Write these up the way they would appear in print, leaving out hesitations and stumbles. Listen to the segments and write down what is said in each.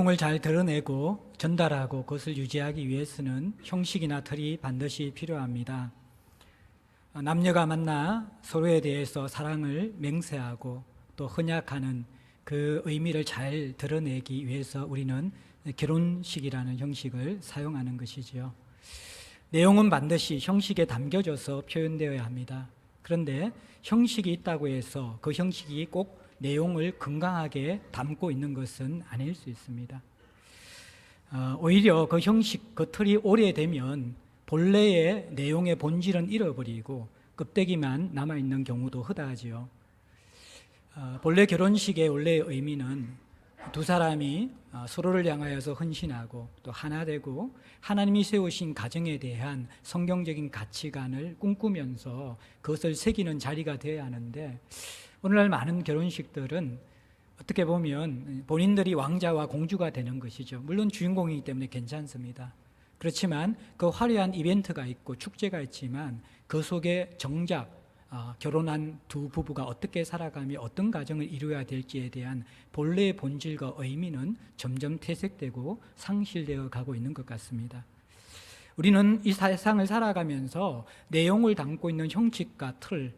내용을 잘 드러내고 전달하고 그것을 유지하기 위해서는 형식이나 틀이 반드시 필요합니다. 남녀가 만나 서로에 대해서 사랑을 맹세하고 또 헌약하는 그 의미를 잘 드러내기 위해서 우리는 결혼식이라는 형식을 사용하는 것이지요. 내용은 반드시 형식에 담겨져서 표현되어야 합니다. 그런데 형식이 있다고 해서 그 형식이 꼭 내용을 건강하게 담고 있는 것은 아닐 수 있습니다. 오히려 그 형식, 그 틀이 오래되면 본래의 내용의 본질은 잃어버리고 껍데기만 남아있는 경우도 허다하지요. 본래 결혼식의 원래의 의미는 두 사람이 서로를 향하여서 헌신하고 또 하나 되고 하나님이 세우신 가정에 대한 성경적인 가치관을 꿈꾸면서 그것을 새기는 자리가 되어야 하는데, 오늘날 많은 결혼식들은 어떻게 보면 본인들이 왕자와 공주가 되는 것이죠. 물론 주인공이기 때문에 괜찮습니다. 그렇지만 그 화려한 이벤트가 있고 축제가 있지만 그 속에 정작 결혼한 두 부부가 어떻게 살아가며 어떤 가정을 이루어야 될지에 대한 본래의 본질과 의미는 점점 퇴색되고 상실되어 가고 있는 것 같습니다. 우리는 이 세상을 살아가면서 내용을 담고 있는 형식과 틀,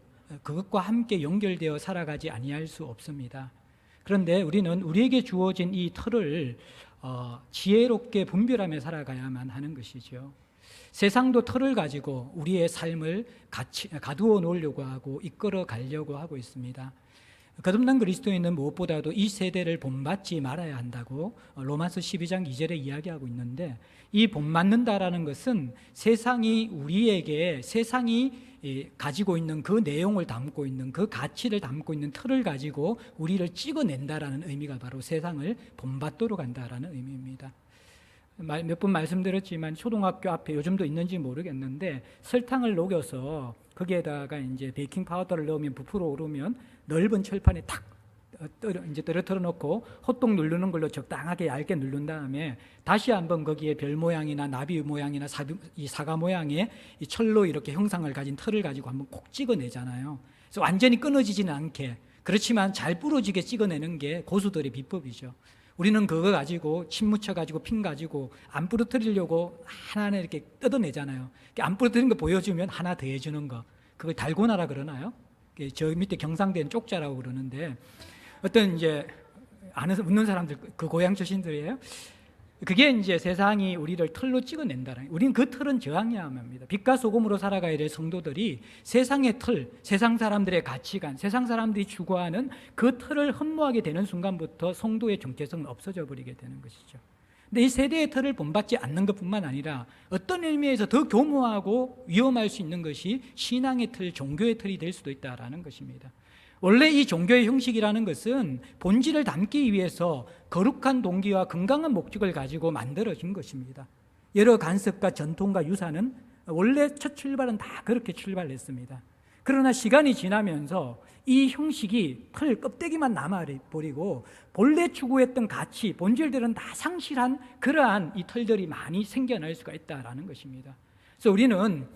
그것과 함께 연결되어 살아가지 아니할 수 없습니다. 그런데 우리는 우리에게 주어진 이 틀을 지혜롭게 분별하며 살아가야만 하는 것이죠. 세상도 틀을 가지고 우리의 삶을 가두어 놓으려고 하고 이끌어 가려고 하고 있습니다. 거듭난 그리스도인은 무엇보다도 이 세대를 본받지 말아야 한다고 로마서 12장 2절에 이야기하고 있는데, 이 본받는다라는 것은 세상이 가지고 있는 그 내용을 담고 있는 그 가치를 담고 있는 틀을 가지고 우리를 찍어낸다라는 의미가 바로 세상을 본받도록 한다라는 의미입니다. 몇 번 말씀드렸지만 초등학교 앞에 요즘도 있는지 모르겠는데 설탕을 녹여서 거기에다가 이제 베이킹 파우더를 넣으면 부풀어 오르면 넓은 철판에 탁 이제 떨어뜨려 놓고 호떡 누르는 걸로 적당하게 얇게 누른 다음에 다시 한번 거기에 별 모양이나 나비 모양이나 사과 모양의 이 철로 이렇게 형상을 가진 틀을 가지고 한번 콕 찍어내잖아요. 그래서 완전히 끊어지지는 않게, 그렇지만 잘 부러지게 찍어내는 게 고수들의 비법이죠. 우리는 그거 가지고 침 묻혀가지고 핀 가지고 안 부러뜨리려고 하나하나 이렇게 뜯어내잖아요. 안 부러뜨린 거 보여주면 하나 더 해주는 거, 그걸 달고나라 그러나요? 저 밑에 경상도에는 쪽자라고 그러는데, 어떤 이제 아는 웃는 사람들, 그 고향 출신들이에요. 그게 이제 세상이 우리를 틀로 찍어낸다는, 우리는 그 틀은 저항해야 합니다. 빛과 소금으로 살아가야 될 성도들이 세상의 틀, 세상 사람들의 가치관, 세상 사람들이 추구하는 그 틀을 흠모하게 되는 순간부터 성도의 정체성은 없어져 버리게 되는 것이죠. 근데 이 세대의 틀을 본받지 않는 것뿐만 아니라 어떤 의미에서 더 교모하고 위험할 수 있는 것이 신앙의 틀, 종교의 틀이 될 수도 있다라는 것입니다. 원래 이 종교의 형식이라는 것은 본질을 담기 위해서 거룩한 동기와 건강한 목적을 가지고 만들어진 것입니다. 여러 간섭과 전통과 유산은 원래 첫 출발은 다 그렇게 출발했습니다. 그러나 시간이 지나면서 이 형식이 틀 껍데기만 남아버리고 본래 추구했던 가치, 본질들은 다 상실한 그러한 이 틀들이 많이 생겨날 수가 있다는 것입니다. 그래서 우리는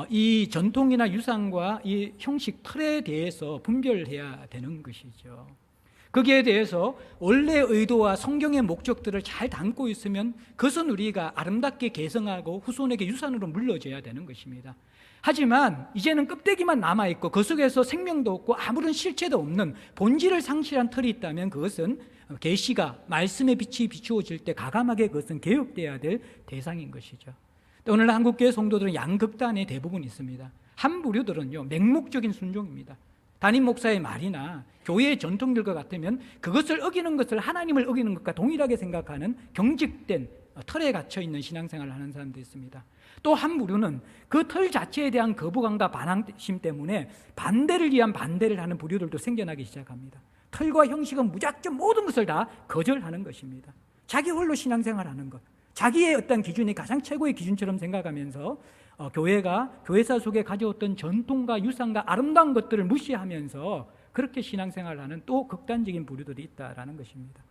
이 전통이나 유산과 이 형식 틀에 대해서 분별해야 되는 것이죠. 거기에 대해서 원래의 의도와 성경의 목적들을 잘 담고 있으면 그것은 우리가 아름답게 개성하고 후손에게 유산으로 물려줘야 되는 것입니다. 하지만 이제는 껍데기만 남아있고 그 속에서 생명도 없고 아무런 실체도 없는 본질을 상실한 틀이 있다면 그것은 계시가 말씀의 빛이 비추어질 때 과감하게 그것은 개혁돼야 될 대상인 것이죠. 오늘 한국교회 성도들은 양극단의 대부분 있습니다. 한 부류들은요, 맹목적인 순종입니다. 담임 목사의 말이나 교회의 전통들과 같으면 그것을 어기는 것을 하나님을 어기는 것과 동일하게 생각하는 경직된 틀에 갇혀 있는 신앙생활을 하는 사람도 있습니다. 또 한 부류는 그 틀 자체에 대한 거부감과 반항심 때문에 반대를 위한 반대를 하는 부류들도 생겨나기 시작합니다. 틀과 형식은 무작정 모든 것을 다 거절하는 것입니다. 자기 홀로 신앙생활하는 것, 자기의 어떤 기준이 가장 최고의 기준처럼 생각하면서 교회가 교회사 속에 가져왔던 전통과 유산과 아름다운 것들을 무시하면서 그렇게 신앙생활을 하는 또 극단적인 부류들이 있다라는 것입니다.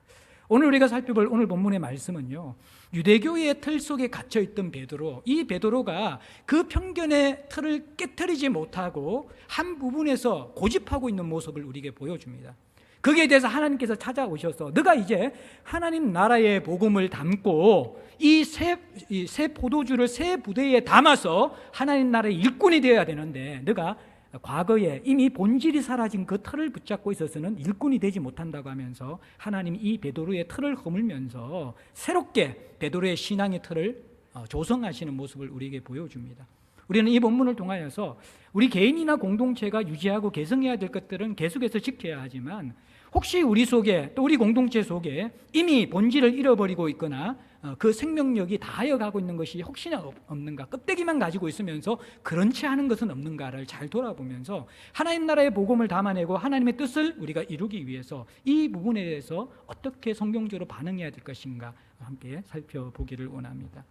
오늘 우리가 살펴볼 오늘 본문의 말씀은요, 유대교의 틀 속에 갇혀있던 베드로, 이 베드로가 그 편견의 틀을 깨트리지 못하고 한 부분에서 고집하고 있는 모습을 우리에게 보여줍니다. 거기에 대해서 하나님께서 찾아오셔서 너가 이제 하나님 나라의 복음을 담고 이 새 포도주를 새 부대에 담아서 하나님 나라의 일꾼이 되어야 되는데 너가 과거에 이미 본질이 사라진 그 틀을 붙잡고 있어서는 일꾼이 되지 못한다고 하면서 하나님 이 베드로의 틀을 허물면서 새롭게 베드로의 신앙의 틀을 조성하시는 모습을 우리에게 보여줍니다. 우리는 이 본문을 통하여서 우리 개인이나 공동체가 유지하고 개성해야 될 것들은 계속해서 지켜야 하지만 혹시 우리 속에 또 우리 공동체 속에 이미 본질을 잃어버리고 있거나 그 생명력이 다하여가고 있는 것이 혹시나 없는가, 껍데기만 가지고 있으면서 그런치 않은 것은 없는가를 잘 돌아보면서 하나님 나라의 복음을 담아내고 하나님의 뜻을 우리가 이루기 위해서 이 부분에 대해서 어떻게 성경적으로 반응해야 될 것인가 함께 살펴보기를 원합니다.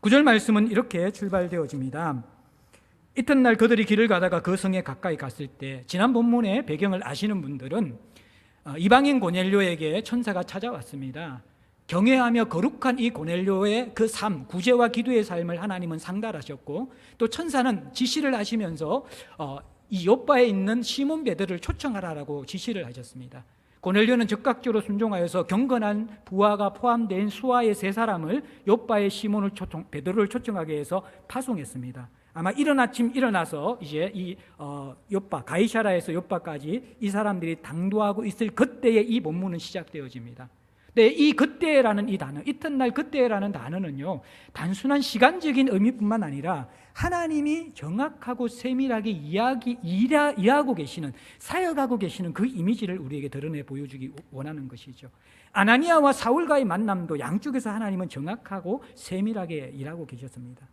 9절 말씀은 이렇게 출발되어집니다. 이튿날 그들이 길을 가다가 그 성에 가까이 갔을 때, 지난 본문의 배경을 아시는 분들은 이방인 고넬료에게 천사가 찾아왔습니다. 경외하며 거룩한 이 고넬료의 그 삶, 구제와 기도의 삶을 하나님은 상달하셨고, 또 천사는 지시를 하시면서 이 요바에 있는 시몬 베드로를 초청하라고 지시를 하셨습니다. 고넬료는 즉각적으로 순종하여서 경건한 부하가 포함된 수하의 세 사람을 요바의 시몬을 베드로를 초청하게 해서 파송했습니다. 아마 이른 아침 일어나서 이제 이 요바, 가이사라에서 요바까지 이 사람들이 당도하고 있을 그때에 이 본문은 시작되어집니다. 네, 이 그때라는 이 단어, 이튿날 그때라는 단어는요, 단순한 시간적인 의미뿐만 아니라 하나님이 정확하고 세밀하게 이해하고 계시는, 사역하고 계시는 그 이미지를 우리에게 드러내 보여주기 원하는 것이죠. 아나니아와 사울과의 만남도 양쪽에서 하나님은 정확하고 세밀하게 일하고 계셨습니다.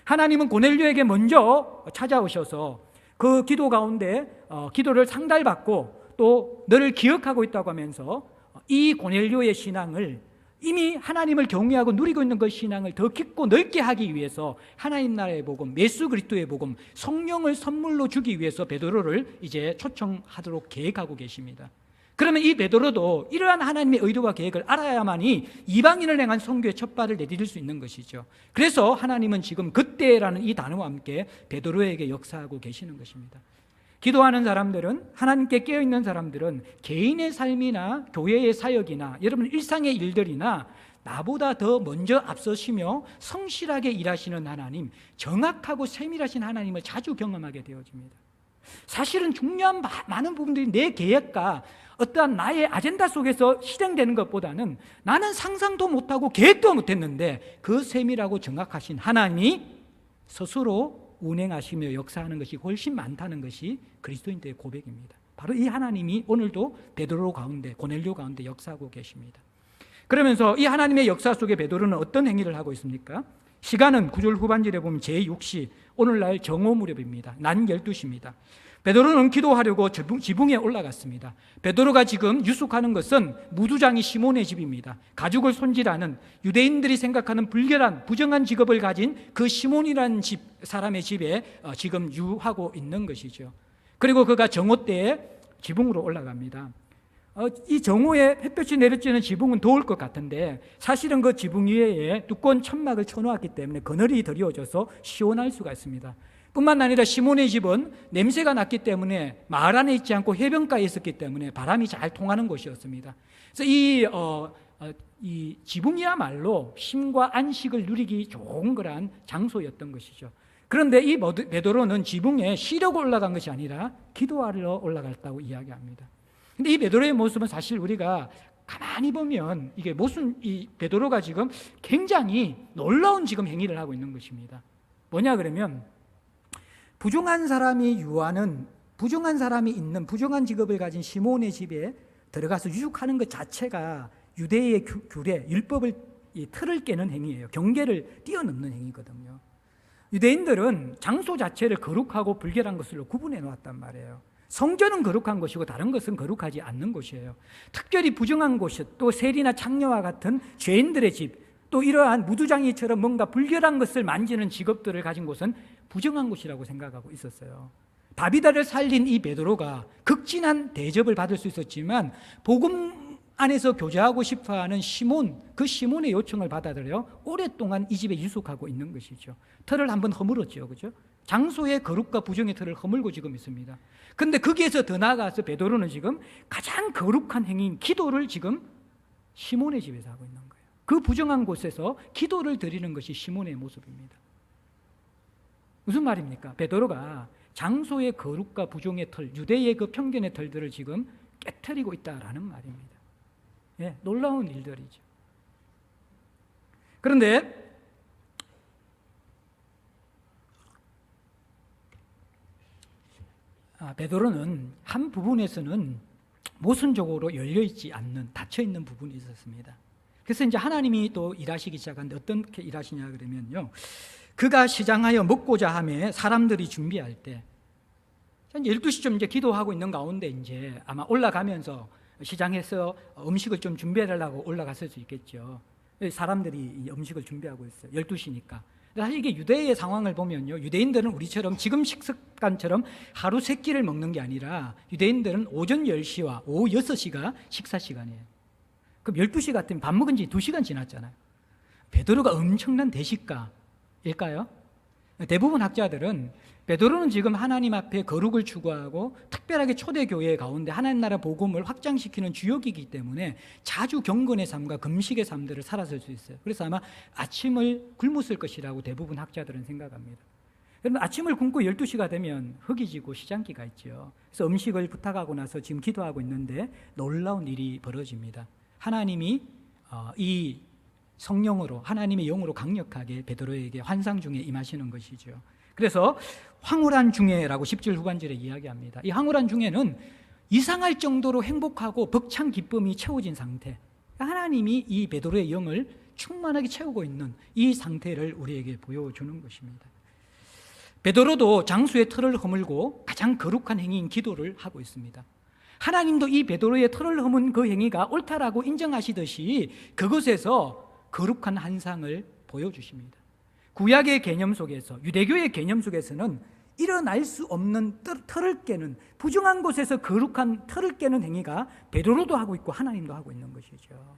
하나님은 고넬료에게 먼저 찾아오셔서 그 기도 가운데 기도를 상달받고 또 너를 기억하고 있다고 하면서 이 고넬료의 신앙을, 이미 하나님을 경외하고 누리고 있는 그 신앙을 더 깊고 넓게 하기 위해서 하나님 나라의 복음, 예수 그리스도의 복음, 성령을 선물로 주기 위해서 베드로를 이제 초청하도록 계획하고 계십니다. 그러면 이 베드로도 이러한 하나님의 의도와 계획을 알아야만이 이방인을 향한 선교의 첫 발을 내디딜 수 있는 것이죠. 그래서 하나님은 지금 그때라는 이 단어와 함께 베드로에게 역사하고 계시는 것입니다. 기도하는 사람들은, 하나님께 깨어있는 사람들은 개인의 삶이나 교회의 사역이나 여러분 일상의 일들이나 나보다 더 먼저 앞서시며 성실하게 일하시는 하나님, 정확하고 세밀하신 하나님을 자주 경험하게 되어집니다. 사실은 중요한 많은 부분들이 내 계획과 어떠한 나의 아젠다 속에서 실행되는 것보다는 나는 상상도 못하고 계획도 못했는데 그 세밀하고 정확하신 하나님이 스스로 운행하시며 역사하는 것이 훨씬 많다는 것이 그리스도인들의 고백입니다. 바로 이 하나님이 오늘도 베드로 가운데, 고넬료 가운데 역사하고 계십니다. 그러면서 이 하나님의 역사 속에 베드로는 어떤 행위를 하고 있습니까? 시간은 9절 후반절에 보면 제6시, 오늘날 정오 무렵입니다. 낮 12시입니다. 베드로는 기도하려고 지붕에 올라갔습니다. 베드로가 지금 유숙하는 것은 무두장이 시몬의 집입니다. 가죽을 손질하는, 유대인들이 생각하는 불결한 부정한 직업을 가진 그 시몬이라는 사람의 집에 지금 유하고 있는 것이죠. 그리고 그가 정오 때에 지붕으로 올라갑니다. 이 정오에 햇볕이 내려쬐는 지붕은 더울 것 같은데 사실은 그 지붕 위에 두꺼운 천막을 쳐놓았기 때문에 그늘이 드리워져서 시원할 수가 있습니다. 뿐만 아니라 시몬의 집은 냄새가 났기 때문에 마을 안에 있지 않고 해변가에 있었기 때문에 바람이 잘 통하는 곳이었습니다. 그래서 이 지붕이야말로 쉼과 안식을 누리기 좋은 그러한 장소였던 것이죠. 그런데 이 베드로는 지붕에 쉬려고 올라간 것이 아니라 기도하러 올라갔다고 이야기합니다. 근데 이 베드로의 모습은 사실 우리가 가만히 보면 이게 무슨, 이 베드로가 지금 굉장히 놀라운 지금 행위를 하고 있는 것입니다. 뭐냐 그러면 부정한 사람이 유하는, 부정한 사람이 있는 부정한 직업을 가진 시몬의 집에 들어가서 유숙하는 것 자체가 유대의 규례, 율법을, 이 틀을 깨는 행위예요. 경계를 뛰어넘는 행위거든요. 유대인들은 장소 자체를 거룩하고 불결한 것으로 구분해 놓았단 말이에요. 성전은 거룩한 것이고 다른 것은 거룩하지 않는 곳이에요. 특별히 부정한 곳, 또 세리나 창녀와 같은 죄인들의 집, 또 이러한 무두장이처럼 뭔가 불결한 것을 만지는 직업들을 가진 곳은 부정한 곳이라고 생각하고 있었어요. 다비다를 살린 이 베드로가 극진한 대접을 받을 수 있었지만 복음 안에서 교제하고 싶어하는 시몬, 그 시몬의 요청을 받아들여 오랫동안 이 집에 유숙하고 있는 것이죠. 털을 한번 허물었죠, 그죠? 장소의 거룩과 부정의 틀을 허물고 지금 있습니다. 그런데 거기에서 더 나아가서 베드로는 지금 가장 거룩한 행위인 기도를 지금 시몬의 집에서 하고 있는 거예요. 그 부정한 곳에서 기도를 드리는 것이 시몬의 모습입니다. 무슨 말입니까? 베드로가 장소의 거룩과 부정의 틀, 유대의 그 편견의 틀들을 지금 깨트리고 있다라는 말입니다. 예, 놀라운 일들이죠. 그런데 베드로는 한 부분에서는 모순적으로 열려있지 않는, 닫혀있는 부분이 있었습니다. 그래서 이제 하나님이 또 일하시기 시작하는데 어떻게 일하시냐 그러면요, 그가 시장하여 먹고자 하며 사람들이 준비할 때 12시쯤 이제 기도하고 있는 가운데 이제 아마 올라가면서 시장에서 음식을 좀 준비하려고 올라갔을 수 있겠죠. 사람들이 음식을 준비하고 있어요. 12시니까. 사실 이게 유대의 상황을 보면요, 유대인들은 우리처럼 지금 식습관처럼 하루 3끼를 먹는 게 아니라 유대인들은 오전 10시와 오후 6시가 식사 시간이에요. 그럼 12시 같으면 밥 먹은 지 2시간 지났잖아요. 베드로가 엄청난 대식가일까요? 대부분 학자들은 베드로는 지금 하나님 앞에 거룩을 추구하고 특별하게 초대교회 가운데 하나님 나라 복음을 확장시키는 주역이기 때문에 자주 경건의 삶과 금식의 삶들을 살았을 수 있어요. 그래서 아마 아침을 굶었을 것이라고 대부분 학자들은 생각합니다. 그런데 아침을 굶고 12시가 되면 흙이 지고 시장기가 있죠. 그래서 음식을 부탁하고 나서 지금 기도하고 있는데 놀라운 일이 벌어집니다. 하나님이 이 성령으로, 하나님의 영으로 강력하게 베드로에게 환상 중에 임하시는 것이죠. 그래서 황홀한 중에라고 10절 후반절에 이야기합니다. 이 황홀한 중에는 이상할 정도로 행복하고 벅찬 기쁨이 채워진 상태, 하나님이 이 베드로의 영을 충만하게 채우고 있는 이 상태를 우리에게 보여주는 것입니다. 베드로도 장수의 틀을 허물고 가장 거룩한 행위인 기도를 하고 있습니다. 하나님도 이 베드로의 틀을 허문 그 행위가 옳다라고 인정하시듯이 그것에서 거룩한 환상을 보여주십니다. 구약의 개념 속에서, 유대교의 개념 속에서는 일어날 수 없는 틀을 깨는, 부정한 곳에서 거룩한 틀을 깨는 행위가 베드로도 하고 있고 하나님도 하고 있는 것이죠.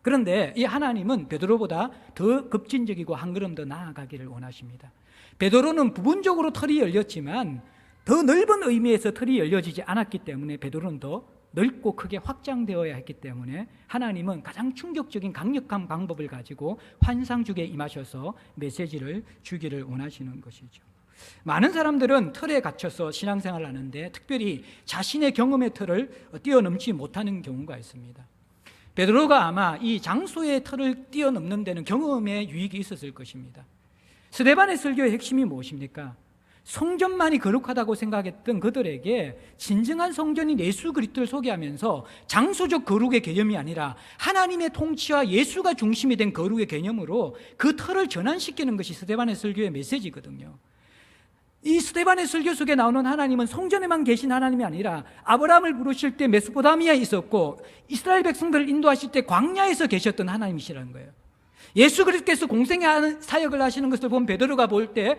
그런데 이 하나님은 베드로보다 더 급진적이고 한 걸음 더 나아가기를 원하십니다. 베드로는 부분적으로 틀이 열렸지만 더 넓은 의미에서 틀이 열려지지 않았기 때문에 베드로는 더 넓고 크게 확장되어야 했기 때문에 하나님은 가장 충격적인 강력한 방법을 가지고 환상주기에 임하셔서 메시지를 주기를 원하시는 것이죠. 많은 사람들은 틀에 갇혀서 신앙생활을 하는데 특별히 자신의 경험의 틀을 뛰어넘지 못하는 경우가 있습니다. 베드로가 아마 이 장소의 틀을 뛰어넘는 데는 경험의 유익이 있었을 것입니다. 스데반의 설교의 핵심이 무엇입니까? 성전만이 거룩하다고 생각했던 그들에게 진정한 성전인 예수 그리스도를 소개하면서 장소적 거룩의 개념이 아니라 하나님의 통치와 예수가 중심이 된 거룩의 개념으로 그 틀을 전환시키는 것이 스데반의 설교의 메시지거든요. 이 스데반의 설교 속에 나오는 하나님은 성전에만 계신 하나님이 아니라 아브라함을 부르실 때 메소포타미아에 있었고 이스라엘 백성들을 인도하실 때 광야에서 계셨던 하나님이시라는 거예요. 예수 그리스도께서 공생의 사역을 하시는 것을 본 베드로가 볼 때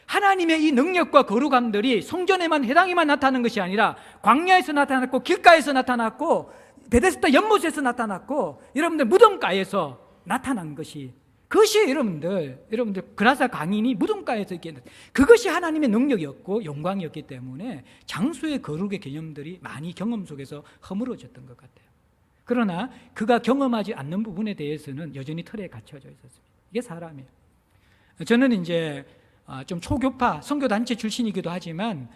하나님의 이 능력과 거룩함들이 성전에만 해당에만 나타나는 것이 아니라 광야에서 나타났고 길가에서 나타났고 베데스다 연못에서 나타났고 여러분들 무덤가에서 나타난 것이, 그것이 여러분들 그라사 강인이 무덤가에서 있게, 그것이 하나님의 능력이었고 영광이었기 때문에 장수의 거룩의 개념들이 많이 경험 속에서 허물어졌던 것 같아요. 그러나 그가 경험하지 않는 부분에 대해서는 여전히 틀에 갇혀져 있었습니다. 이게 사람이에요. 저는 이제 좀 초교파 선교단체 출신이기도 하지만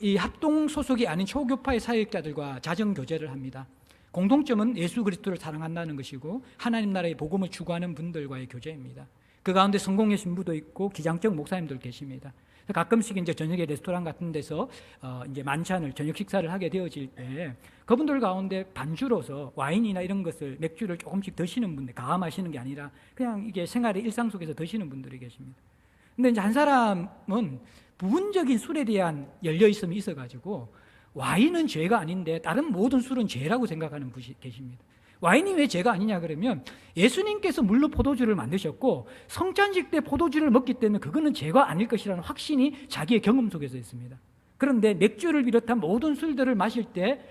이 합동 소속이 아닌 초교파의 사역자들과 자정교제를 합니다. 공통점은 예수 그리스도를 사랑한다는 것이고 하나님 나라의 복음을 추구하는 분들과의 교제입니다. 그 가운데 성공의 신부도 있고 기장적 목사님들 계십니다. 가끔씩 이제 저녁에 레스토랑 같은 데서 이제 만찬을, 저녁 식사를 하게 되어질 때 그분들 가운데 반주로서 와인이나 이런 것을, 맥주를 조금씩 드시는 분들, 가함하시는 게 아니라 그냥 이게 생활의 일상 속에서 드시는 분들이 계십니다. 근데 이제 한 사람은 부분적인 술에 대한 열려있음이 있어가지고 와인은 죄가 아닌데 다른 모든 술은 죄라고 생각하는 분이 계십니다. 와인이 왜 죄가 아니냐 그러면 예수님께서 물로 포도주를 만드셨고 성찬식 때 포도주를 먹기 때문에 그거는 죄가 아닐 것이라는 확신이 자기의 경험 속에서 있습니다. 그런데 맥주를 비롯한 모든 술들을 마실 때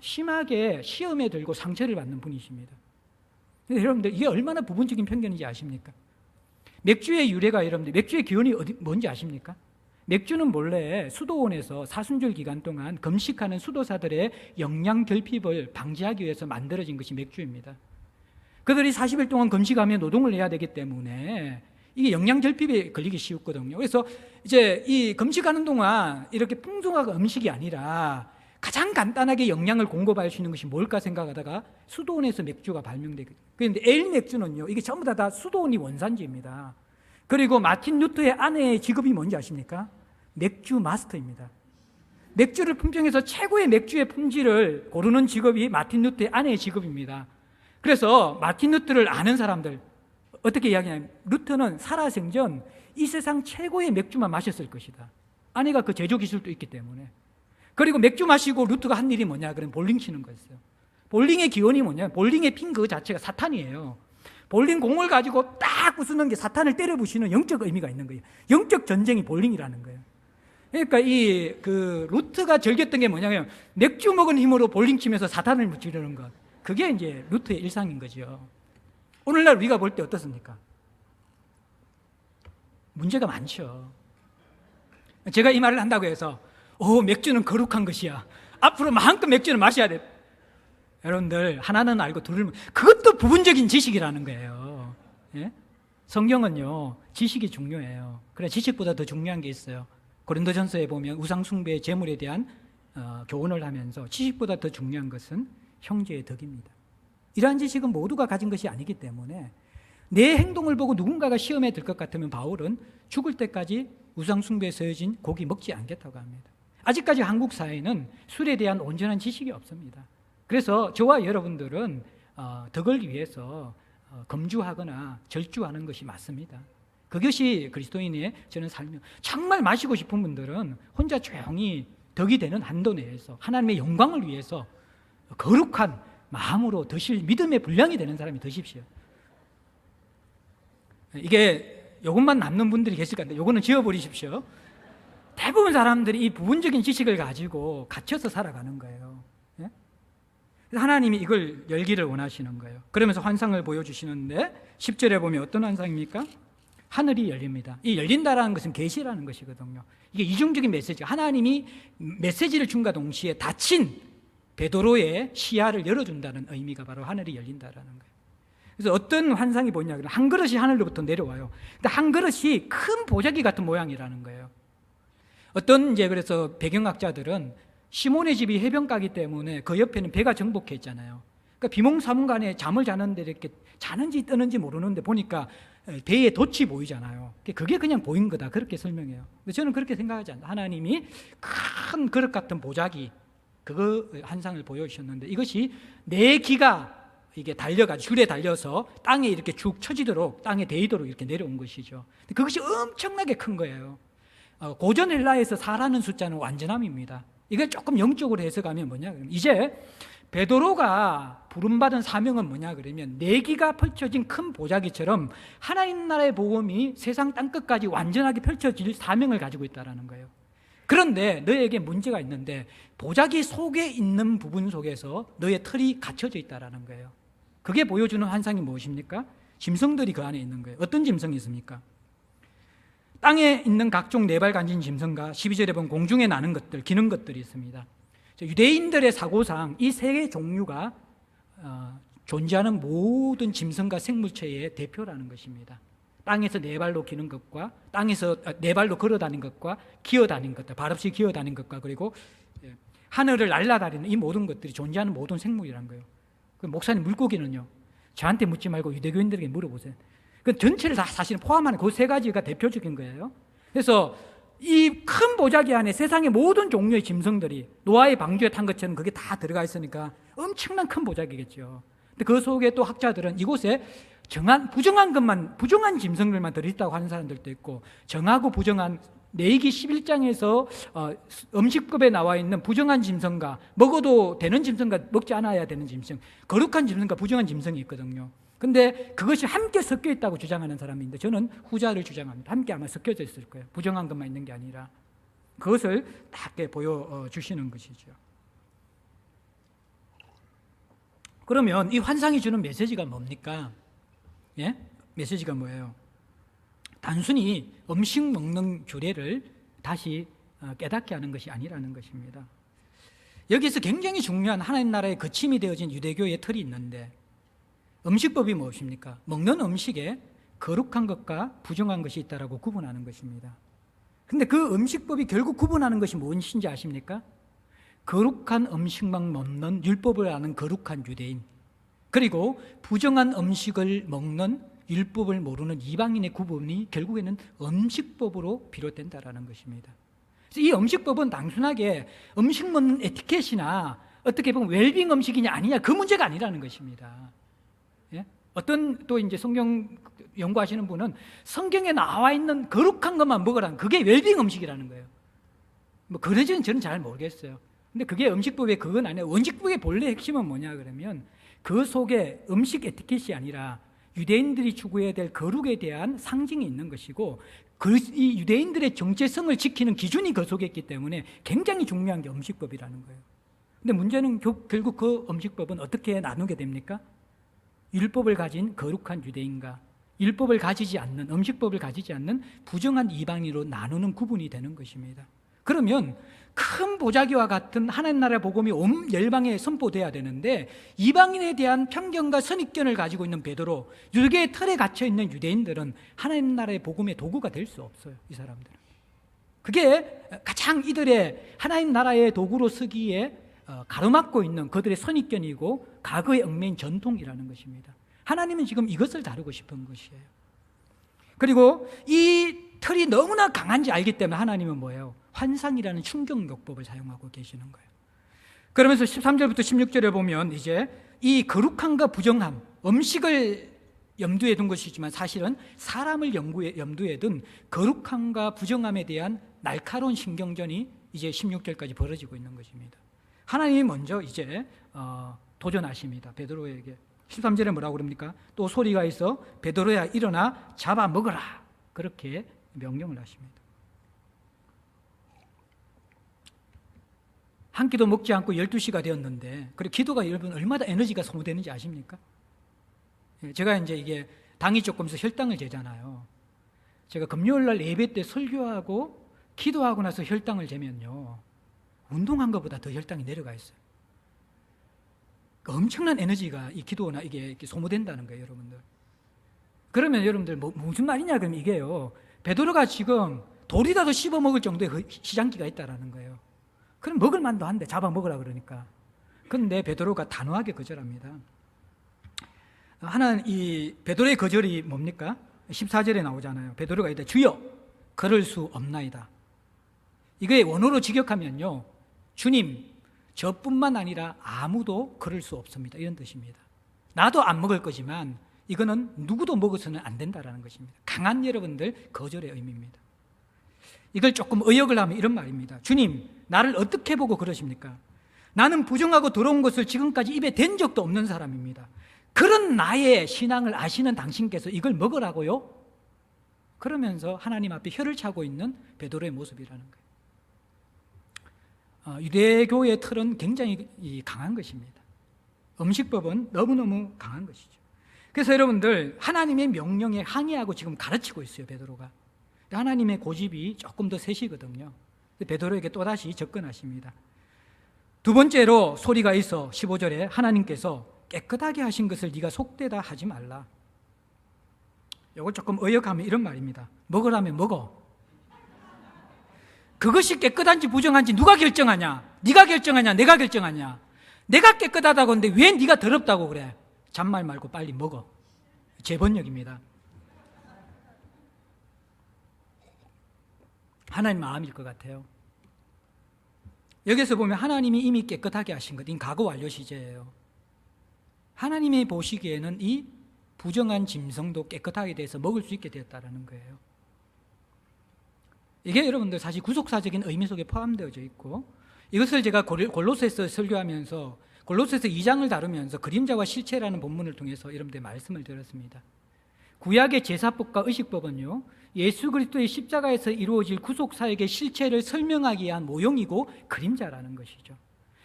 심하게 시험에 들고 상처를 받는 분이십니다. 여러분들 이게 얼마나 부분적인 편견인지 아십니까? 맥주의 유래가, 여러분들 맥주의 기원이 뭔지 아십니까? 맥주는 몰래 수도원에서 사순절 기간 동안 금식하는 수도사들의 영양 결핍을 방지하기 위해서 만들어진 것이 맥주입니다. 그들이 40일 동안 금식하며 노동을 해야 되기 때문에 이게 영양 결핍에 걸리기 쉽거든요. 그래서 이제 이 금식하는 동안 이렇게 풍성한 음식이 아니라 가장 간단하게 영양을 공급할 수 있는 것이 뭘까 생각하다가 수도원에서 맥주가 발명되거든요. 그런데 에일 맥주는요, 이게 전부 다 수도원이 원산지입니다. 그리고 마틴 루터의 아내의 직업이 뭔지 아십니까? 맥주 마스터입니다. 맥주를 품종해서 최고의 맥주의 품질을 고르는 직업이 마틴 루터의 아내의 직업입니다. 그래서 마틴 루터를 아는 사람들 어떻게 이야기하냐면, 루터는 살아생전 이 세상 최고의 맥주만 마셨을 것이다. 아내가 그 제조 기술도 있기 때문에. 그리고 맥주 마시고 루터가 한 일이 뭐냐 그러면 볼링 치는 거였어요. 볼링의 기원이 뭐냐, 볼링의 핀 그 자체가 사탄이에요. 볼링 공을 가지고 딱 부수는 게 사탄을 때려 부시는 영적 의미가 있는 거예요. 영적 전쟁이 볼링이라는 거예요. 그러니까 루터가 즐겼던 게 뭐냐면, 맥주 먹은 힘으로 볼링 치면서 사탄을 무찌르는 것. 그게 이제 루터의 일상인 거죠. 오늘날 우리가 볼 때 어떻습니까? 문제가 많죠. 제가 이 말을 한다고 해서 맥주는 거룩한 것이야, 앞으로 마음껏 맥주는 마셔야 돼. 여러분들 하나는 알고 둘은, 그것도 부분적인 지식이라는 거예요. 예? 성경은요 지식이 중요해요. 그래, 지식보다 더 중요한 게 있어요. 고린도전서에 보면 우상 숭배의 제물에 대한 교훈을 하면서 지식보다 더 중요한 것은 형제의 덕입니다. 이러한 지식은 모두가 가진 것이 아니기 때문에 내 행동을 보고 누군가가 시험에 들 것 같으면 바울은 죽을 때까지 우상 숭배에 서여진 고기 먹지 않겠다고 합니다. 아직까지 한국 사회는 술에 대한 온전한 지식이 없습니다. 그래서 저와 여러분들은 덕을 위해서 금주하거나 절주하는 것이 맞습니다. 그것이 그리스도인의 저는 삶이에요. 정말 마시고 싶은 분들은 혼자 조용히 덕이 되는 한도 내에서 하나님의 영광을 위해서 거룩한 마음으로 드실 믿음의 분량이 되는 사람이 드십시오. 이게 요것만 남는 분들이 계실 건데 요거는 지워버리십시오. 대부분 사람들이 이 부분적인 지식을 가지고 갇혀서 살아가는 거예요. 예? 하나님이 이걸 열기를 원하시는 거예요. 그러면서 환상을 보여주시는데 10절에 보면 어떤 환상입니까? 하늘이 열립니다. 이 열린다라는 것은 계시라는 것이거든요. 이게 이중적인 메시지, 하나님이 메시지를 줌과 동시에 닫힌 베드로의 시야를 열어준다는 의미가 바로 하늘이 열린다라는 거예요. 그래서 어떤 환상이 뭐냐 그러면 한 그릇이 하늘로부터 내려와요. 근데 한 그릇이 큰 보자기 같은 모양이라는 거예요. 어떤 그래서 배경학자들은 시몬의 집이 해변가이기 때문에 그 옆에는 배가 정복해 있잖아요. 그러니까 비몽사몽간에 잠을 자는데 이렇게 자는지 뜨는지 모르는데 보니까 배에 돛이 보이잖아요. 그게 그냥 보인 거다, 그렇게 설명해요. 근데 저는 그렇게 생각하지 않아요. 하나님이 큰 그릇 같은 보자기, 그거 환상을 보여주셨는데 이것이 내 기가 이게 달려가지고 줄에 달려서 땅에 이렇게 쭉 쳐지도록, 땅에 데이도록 이렇게 내려온 것이죠. 그것이 엄청나게 큰 거예요. 고전 헬라에서 4라는 숫자는 완전함입니다. 이걸 조금 영적으로 해석하면 뭐냐 그러면, 이제 베드로가 부름받은 사명은 뭐냐 그러면 내기가 펼쳐진 큰 보자기처럼 하나님 나라의 복음이 세상 땅끝까지 완전하게 펼쳐질 사명을 가지고 있다는 거예요. 그런데 너에게 문제가 있는데 보자기 속에 있는 부분 속에서 너의 털이 갇혀져 있다는 거예요. 그게 보여주는 환상이 무엇입니까? 짐승들이 그 안에 있는 거예요. 어떤 짐승이 있습니까? 땅에 있는 각종 네발 간진 짐승과 12절에 보면 공중에 나는 것들, 기는 것들이 있습니다. 유대인들의 사고상 이 세 개의 종류가 존재하는 모든 짐승과 생물체의 대표라는 것입니다. 땅에서 네 발로 기는 것과 땅에서 네 발로 걸어다니는 것과 기어다니는 것들, 발없이 기어다니는 것과 그리고 하늘을 날아다니는 이 모든 것들이 존재하는 모든 생물이라는 거예요. 목사님, 물고기는요? 저한테 묻지 말고 유대교인들에게 물어보세요. 그 전체를 다 사실은 포함하는 그 세 가지가 대표적인 거예요. 그래서 이 큰 보자기 안에 세상의 모든 종류의 짐승들이 노아의 방주에 탄 것처럼 그게 다 들어가 있으니까 엄청난 큰 보자기겠죠. 근데 그 속에 또 학자들은 이곳에 부정한 짐승들만 들어있다고 하는 사람들도 있고, 정하고 부정한 레위기 11장에서 음식법에 나와 있는 부정한 짐승과 먹어도 되는 짐승과 먹지 않아야 되는 짐승, 거룩한 짐승과 부정한 짐승이 있거든요. 근데 그것이 함께 섞여 있다고 주장하는 사람이 있는데 저는 후자를 주장합니다. 함께 아마 섞여져 있을 거예요. 부정한 것만 있는 게 아니라 그것을 딱 보여주시는 것이죠. 그러면 이 환상이 주는 메시지가 뭡니까? 예? 메시지가 뭐예요? 단순히 음식 먹는 규례를 다시 깨닫게 하는 것이 아니라는 것입니다. 여기서 굉장히 중요한 하나님 나라의 거침이 되어진 유대교의 틀이 있는데, 음식법이 무엇입니까? 먹는 음식에 거룩한 것과 부정한 것이 있다라고 구분하는 것입니다. 근데 그 음식법이 결국 구분하는 것이 무엇인지 아십니까? 거룩한 음식만 먹는 율법을 아는 거룩한 유대인, 그리고 부정한 음식을 먹는 율법을 모르는 이방인의 구분이 결국에는 음식법으로 비롯된다라는 것입니다. 그래서 이 음식법은 단순하게 음식 먹는 에티켓이나 어떻게 보면 웰빙 음식이냐 아니냐 그 문제가 아니라는 것입니다. 예? 어떤 또 이제 성경 연구하시는 분은 성경에 나와 있는 거룩한 것만 먹으라는, 그게 웰빙 음식이라는 거예요. 뭐 그러지는 저는 잘 모르겠어요. 근데 그게 음식법의 그건 아니에요. 음식법의 본래 핵심은 뭐냐 그러면 그 속에 음식 에티켓이 아니라 유대인들이 추구해야 될 거룩에 대한 상징이 있는 것이고, 이 유대인들의 정체성을 지키는 기준이 그 속에 있기 때문에 굉장히 중요한 게 음식법이라는 거예요. 근데 문제는 결국 그 음식법은 어떻게 나누게 됩니까? 율법을 가진 거룩한 유대인과 율법을 가지지 않는, 음식법을 가지지 않는 부정한 이방인으로 나누는 구분이 되는 것입니다. 그러면 큰 보자기와 같은 하나님 나라의 복음이 온 열방에 선포돼야 되는데, 이방인에 대한 편견과 선입견을 가지고 있는 베드로, 율계의 틀에 갇혀 있는 유대인들은 하나님 나라의 복음의 도구가 될 수 없어요. 이 사람들은. 그게 가장 이들의 하나님 나라의 도구로 쓰기에 가로막고 있는 그들의 선입견이고 과거의 얽매인 전통이라는 것입니다. 하나님은 지금 이것을 다루고 싶은 것이에요. 그리고 이 틀이 너무나 강한지 알기 때문에 하나님은 뭐예요? 환상이라는 충격요법을 사용하고 계시는 거예요. 그러면서 13절부터 16절에 보면 이제 이 거룩함과 부정함, 음식을 염두에 둔 것이지만 사실은 사람을 염두에 둔 거룩함과 부정함에 대한 날카로운 신경전이 이제 16절까지 벌어지고 있는 것입니다. 하나님이 먼저 이제 도전하십니다. 베드로에게. 13절에 뭐라고 그럽니까? 또 소리가 있어 베드로야 일어나 잡아 먹어라. 그렇게 명령을 하십니다. 한 끼도 먹지 않고 12시가 되었는데, 그리고 기도가 여러분 얼마나 에너지가 소모되는지 아십니까? 제가 이제 이게 당이 조금서 혈당을 재잖아요. 제가 금요일 날 예배 때 설교하고 기도하고 나서 혈당을 재면요, 운동한 것보다 더 혈당이 내려가 있어요. 엄청난 에너지가 이 기도나 이게 소모된다는 거예요, 여러분들. 그러면 여러분들 무슨 말이냐 그러면 이게요, 베드로가 지금 돌이라도 씹어 먹을 정도의 시장기가 있다라는 거예요. 그럼 먹을 만도 한데 잡아 먹으라 그러니까. 그런데 베드로가 단호하게 거절합니다. 이 베드로의 거절이 뭡니까? 14절에 나오잖아요. 베드로가 이때 주여 그럴 수 없나이다. 이게 원어로 직역하면요, 주님 저뿐만 아니라 아무도 그럴 수 없습니다, 이런 뜻입니다. 나도 안 먹을 거지만 이거는 누구도 먹어서는 안 된다라는 것입니다. 강한 여러분들 거절의 의미입니다. 이걸 조금 의역을 하면 이런 말입니다. 주님, 나를 어떻게 보고 그러십니까? 나는 부정하고 더러운 것을 지금까지 입에 댄 적도 없는 사람입니다. 그런 나의 신앙을 아시는 당신께서 이걸 먹으라고요? 그러면서 하나님 앞에 혀를 차고 있는 베드로의 모습이라는 거예요. 유대교의 틀은 굉장히 강한 것입니다. 음식법은 너무너무 강한 것이죠. 그래서 여러분들 하나님의 명령에 항의하고 지금 가르치고 있어요, 베드로가. 하나님의 고집이 조금 더 세시거든요. 베드로에게 또다시 접근하십니다. 두 번째로 소리가 있어 15절에 하나님께서 깨끗하게 하신 것을 네가 속되다 하지 말라. 이걸 조금 의역하면 이런 말입니다. 먹으라면 먹어. 그것이 깨끗한지 부정한지 누가 결정하냐? 네가 결정하냐? 내가 결정하냐? 내가 깨끗하다고 하는데 왜 네가 더럽다고 그래? 잔말 말고 빨리 먹어. 제 번역입니다. 하나님 마음일 것 같아요. 여기서 보면 하나님이 이미 깨끗하게 하신 것, 이 과거 완료 시제예요. 하나님이 보시기에는 이 부정한 짐승도 깨끗하게 돼서 먹을 수 있게 되었다는 거예요. 이게 여러분들 사실 구속사적인 의미 속에 포함되어져 있고, 이것을 제가 골로새서 설교하면서 골로새서 2장을 다루면서 그림자와 실체라는 본문을 통해서 여러분들 말씀을 드렸습니다. 구약의 제사법과 의식법은요, 예수 그리스도의 십자가에서 이루어질 구속사역의 실체를 설명하기 위한 모형이고 그림자라는 것이죠.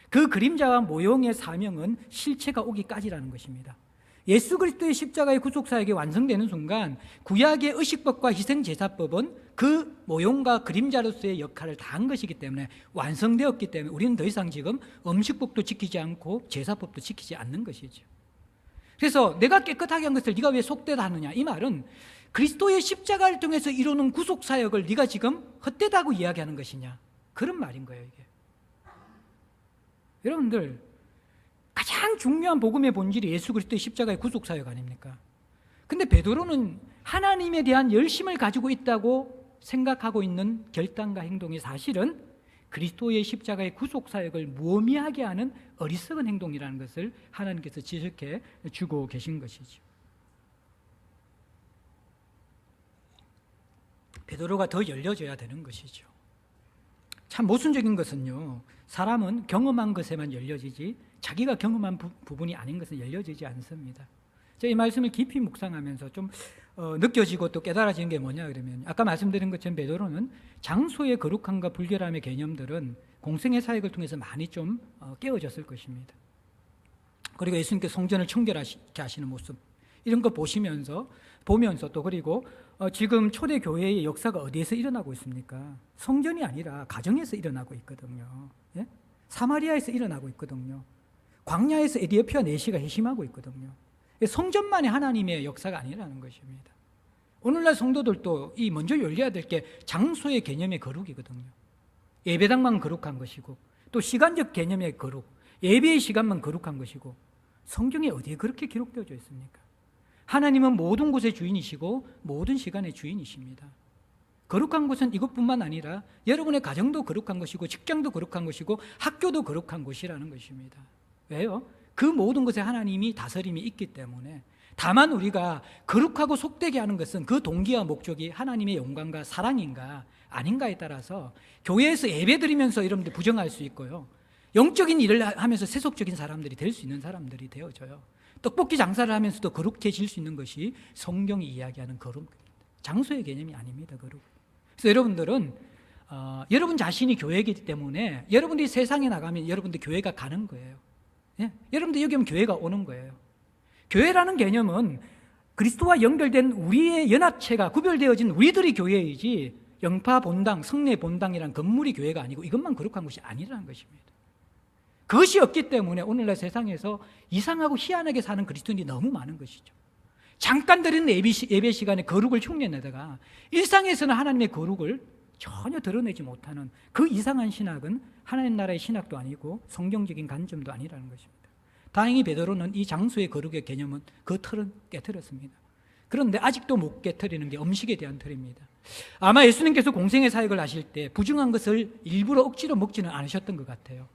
그 그림자와 모형의 사명은 실체가 오기까지라는 것입니다. 예수 그리스도의 십자가의 구속사역이 완성되는 순간 구약의 의식법과 희생제사법은 그 모형과 그림자로서의 역할을 다 한 것이기 때문에 완성되었기 때문에 우리는 더 이상 지금 음식법도 지키지 않고 제사법도 지키지 않는 것이죠. 그래서 내가 깨끗하게 한 것을 네가 왜 속되다 하느냐, 이 말은 그리스도의 십자가를 통해서 이루는 구속사역을 네가 지금 헛되다고 이야기하는 것이냐, 그런 말인 거예요. 이게 여러분들, 가장 중요한 복음의 본질이 예수 그리스도의 십자가의 구속사역 아닙니까? 근데 베드로는 하나님에 대한 열심을 가지고 있다고 생각하고 있는 결단과 행동이 사실은 그리스도의 십자가의 구속사역을 무의미하게 하는 어리석은 행동이라는 것을 하나님께서 지적해 주고 계신 것이죠. 베드로가 더 열려져야 되는 것이죠. 참 모순적인 것은요, 사람은 경험한 것에만 열려지지 자기가 경험한 부분이 아닌 것은 열려지지 않습니다. 제가 이 말씀을 깊이 묵상하면서 좀 느껴지고 또 깨달아지는 게 뭐냐 그러면, 아까 말씀드린 것처럼 베드로는 장소의 거룩함과 불결함의 개념들은 공생의 사역을 통해서 많이 좀 깨어졌을 것입니다. 그리고 예수님께서 성전을 청결하게 하시는 모습, 이런 거 보면서 또 그리고 지금 초대교회의 역사가 어디에서 일어나고 있습니까? 성전이 아니라 가정에서 일어나고 있거든요. 예? 사마리아에서 일어나고 있거든요. 광야에서 에디오피아 내시가 회심하고 있거든요. 성전만이 하나님의 역사가 아니라는 것입니다. 오늘날 성도들도 이 먼저 열려야 될 게 장소의 개념의 거룩이거든요. 예배당만 거룩한 것이고, 또 시간적 개념의 거룩, 예배의 시간만 거룩한 것이고, 성경에 어디에 그렇게 기록되어져 있습니까? 하나님은 모든 곳의 주인이시고 모든 시간의 주인이십니다. 거룩한 것은 이것뿐만 아니라 여러분의 가정도 거룩한 것이고, 직장도 거룩한 것이고, 학교도 거룩한 곳이라는 것입니다. 왜요? 그 모든 것에 하나님이 다스림이 있기 때문에. 다만 우리가 거룩하고 속되게 하는 것은 그 동기와 목적이 하나님의 영광과 사랑인가 아닌가에 따라서 교회에서 예배드리면서 여러분들 부정할 수 있고요, 영적인 일을 하면서 세속적인 사람들이 될 수 있는 사람들이 되어져요. 떡볶이 장사를 하면서도 거룩해질 수 있는 것이 성경이 이야기하는 거룩, 장소의 개념이 아닙니다. 거룩. 그래서 여러분들은 여러분 자신이 교회이기 때문에 여러분들이 세상에 나가면 여러분들 교회가 가는 거예요. 예? 여러분들 여기 오면 교회가 오는 거예요. 교회라는 개념은 그리스도와 연결된 우리의 연합체가 구별되어진 우리들이 교회이지, 영파 본당, 성례 본당이란 건물이 교회가 아니고 이것만 거룩한 것이 아니라는 것입니다. 그것이 없기 때문에 오늘날 세상에서 이상하고 희한하게 사는 그리스도인이 너무 많은 것이죠. 잠깐 드리는 예배 시간에 거룩을 흉내내다가 일상에서는 하나님의 거룩을 전혀 드러내지 못하는 그 이상한 신학은 하나님 나라의 신학도 아니고 성경적인 관점도 아니라는 것입니다. 다행히 베드로는 이 장소의 거룩의 개념은 그 틀은 깨트렸습니다. 그런데 아직도 못 깨트리는 게 음식에 대한 틀입니다. 아마 예수님께서 공생의 사역을 하실 때 부정한 것을 일부러 억지로 먹지는 않으셨던 것 같아요.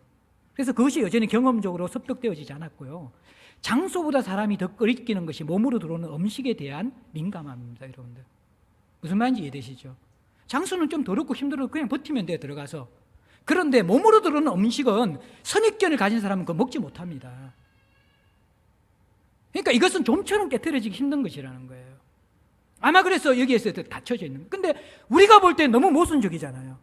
그래서 그것이 여전히 경험적으로 습득되어지지 않았고요, 장소보다 사람이 더 끓이기는 것이 몸으로 들어오는 음식에 대한 민감함입니다. 여러분들 무슨 말인지 이해되시죠? 장소는 좀 더럽고 힘들어도 그냥 버티면 돼요, 들어가서. 그런데 몸으로 들어오는 음식은 선입견을 가진 사람은 그거 먹지 못합니다. 그러니까 이것은 좀처럼 깨트려지기 힘든 것이라는 거예요. 아마 그래서 여기에서 닫혀져 있는 거예요. 근데 우리가 볼 때 너무 모순적이잖아요.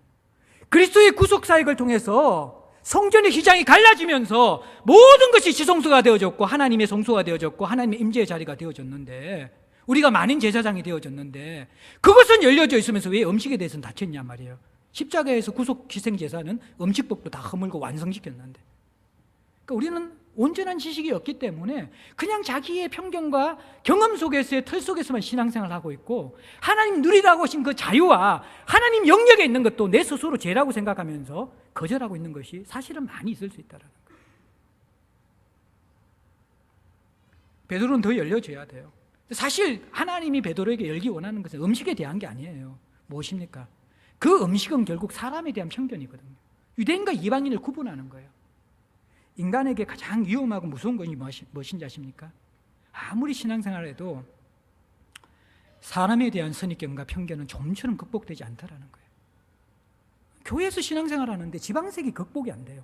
그리스도의 구속사역을 통해서 성전의 휘장이 갈라지면서 모든 것이 지성소가 되어졌고 하나님의 성소가 되어졌고 하나님의 임재의 자리가 되어졌는데, 우리가 만인 제사장이 되어졌는데, 그것은 열려져 있으면서 왜 음식에 대해서는 닫혔냐 말이에요. 십자가에서 구속 희생 제사는 음식법도 다 허물고 완성시켰는데, 그러니까 우리는 온전한 지식이 없기 때문에 그냥 자기의 편견과 경험 속에서의 틀 속에서만 신앙생활을 하고 있고, 하나님 누리라고 하신 그 자유와 하나님 영역에 있는 것도 내 스스로 죄라고 생각하면서 거절하고 있는 것이 사실은 많이 있을 수 있다는 거예요. 베드로는 더 열려줘야 돼요. 사실 하나님이 베드로에게 열기 원하는 것은 음식에 대한 게 아니에요. 무엇입니까? 그 음식은 결국 사람에 대한 편견이거든요. 유대인과 이방인을 구분하는 거예요. 인간에게 가장 위험하고 무서운 것이 무엇인지 아십니까? 아무리 신앙생활을 해도 사람에 대한 선입견과 편견은 좀처럼 극복되지 않다라는 거예요. 교회에서 신앙생활을 하는데 지방색이 극복이 안 돼요.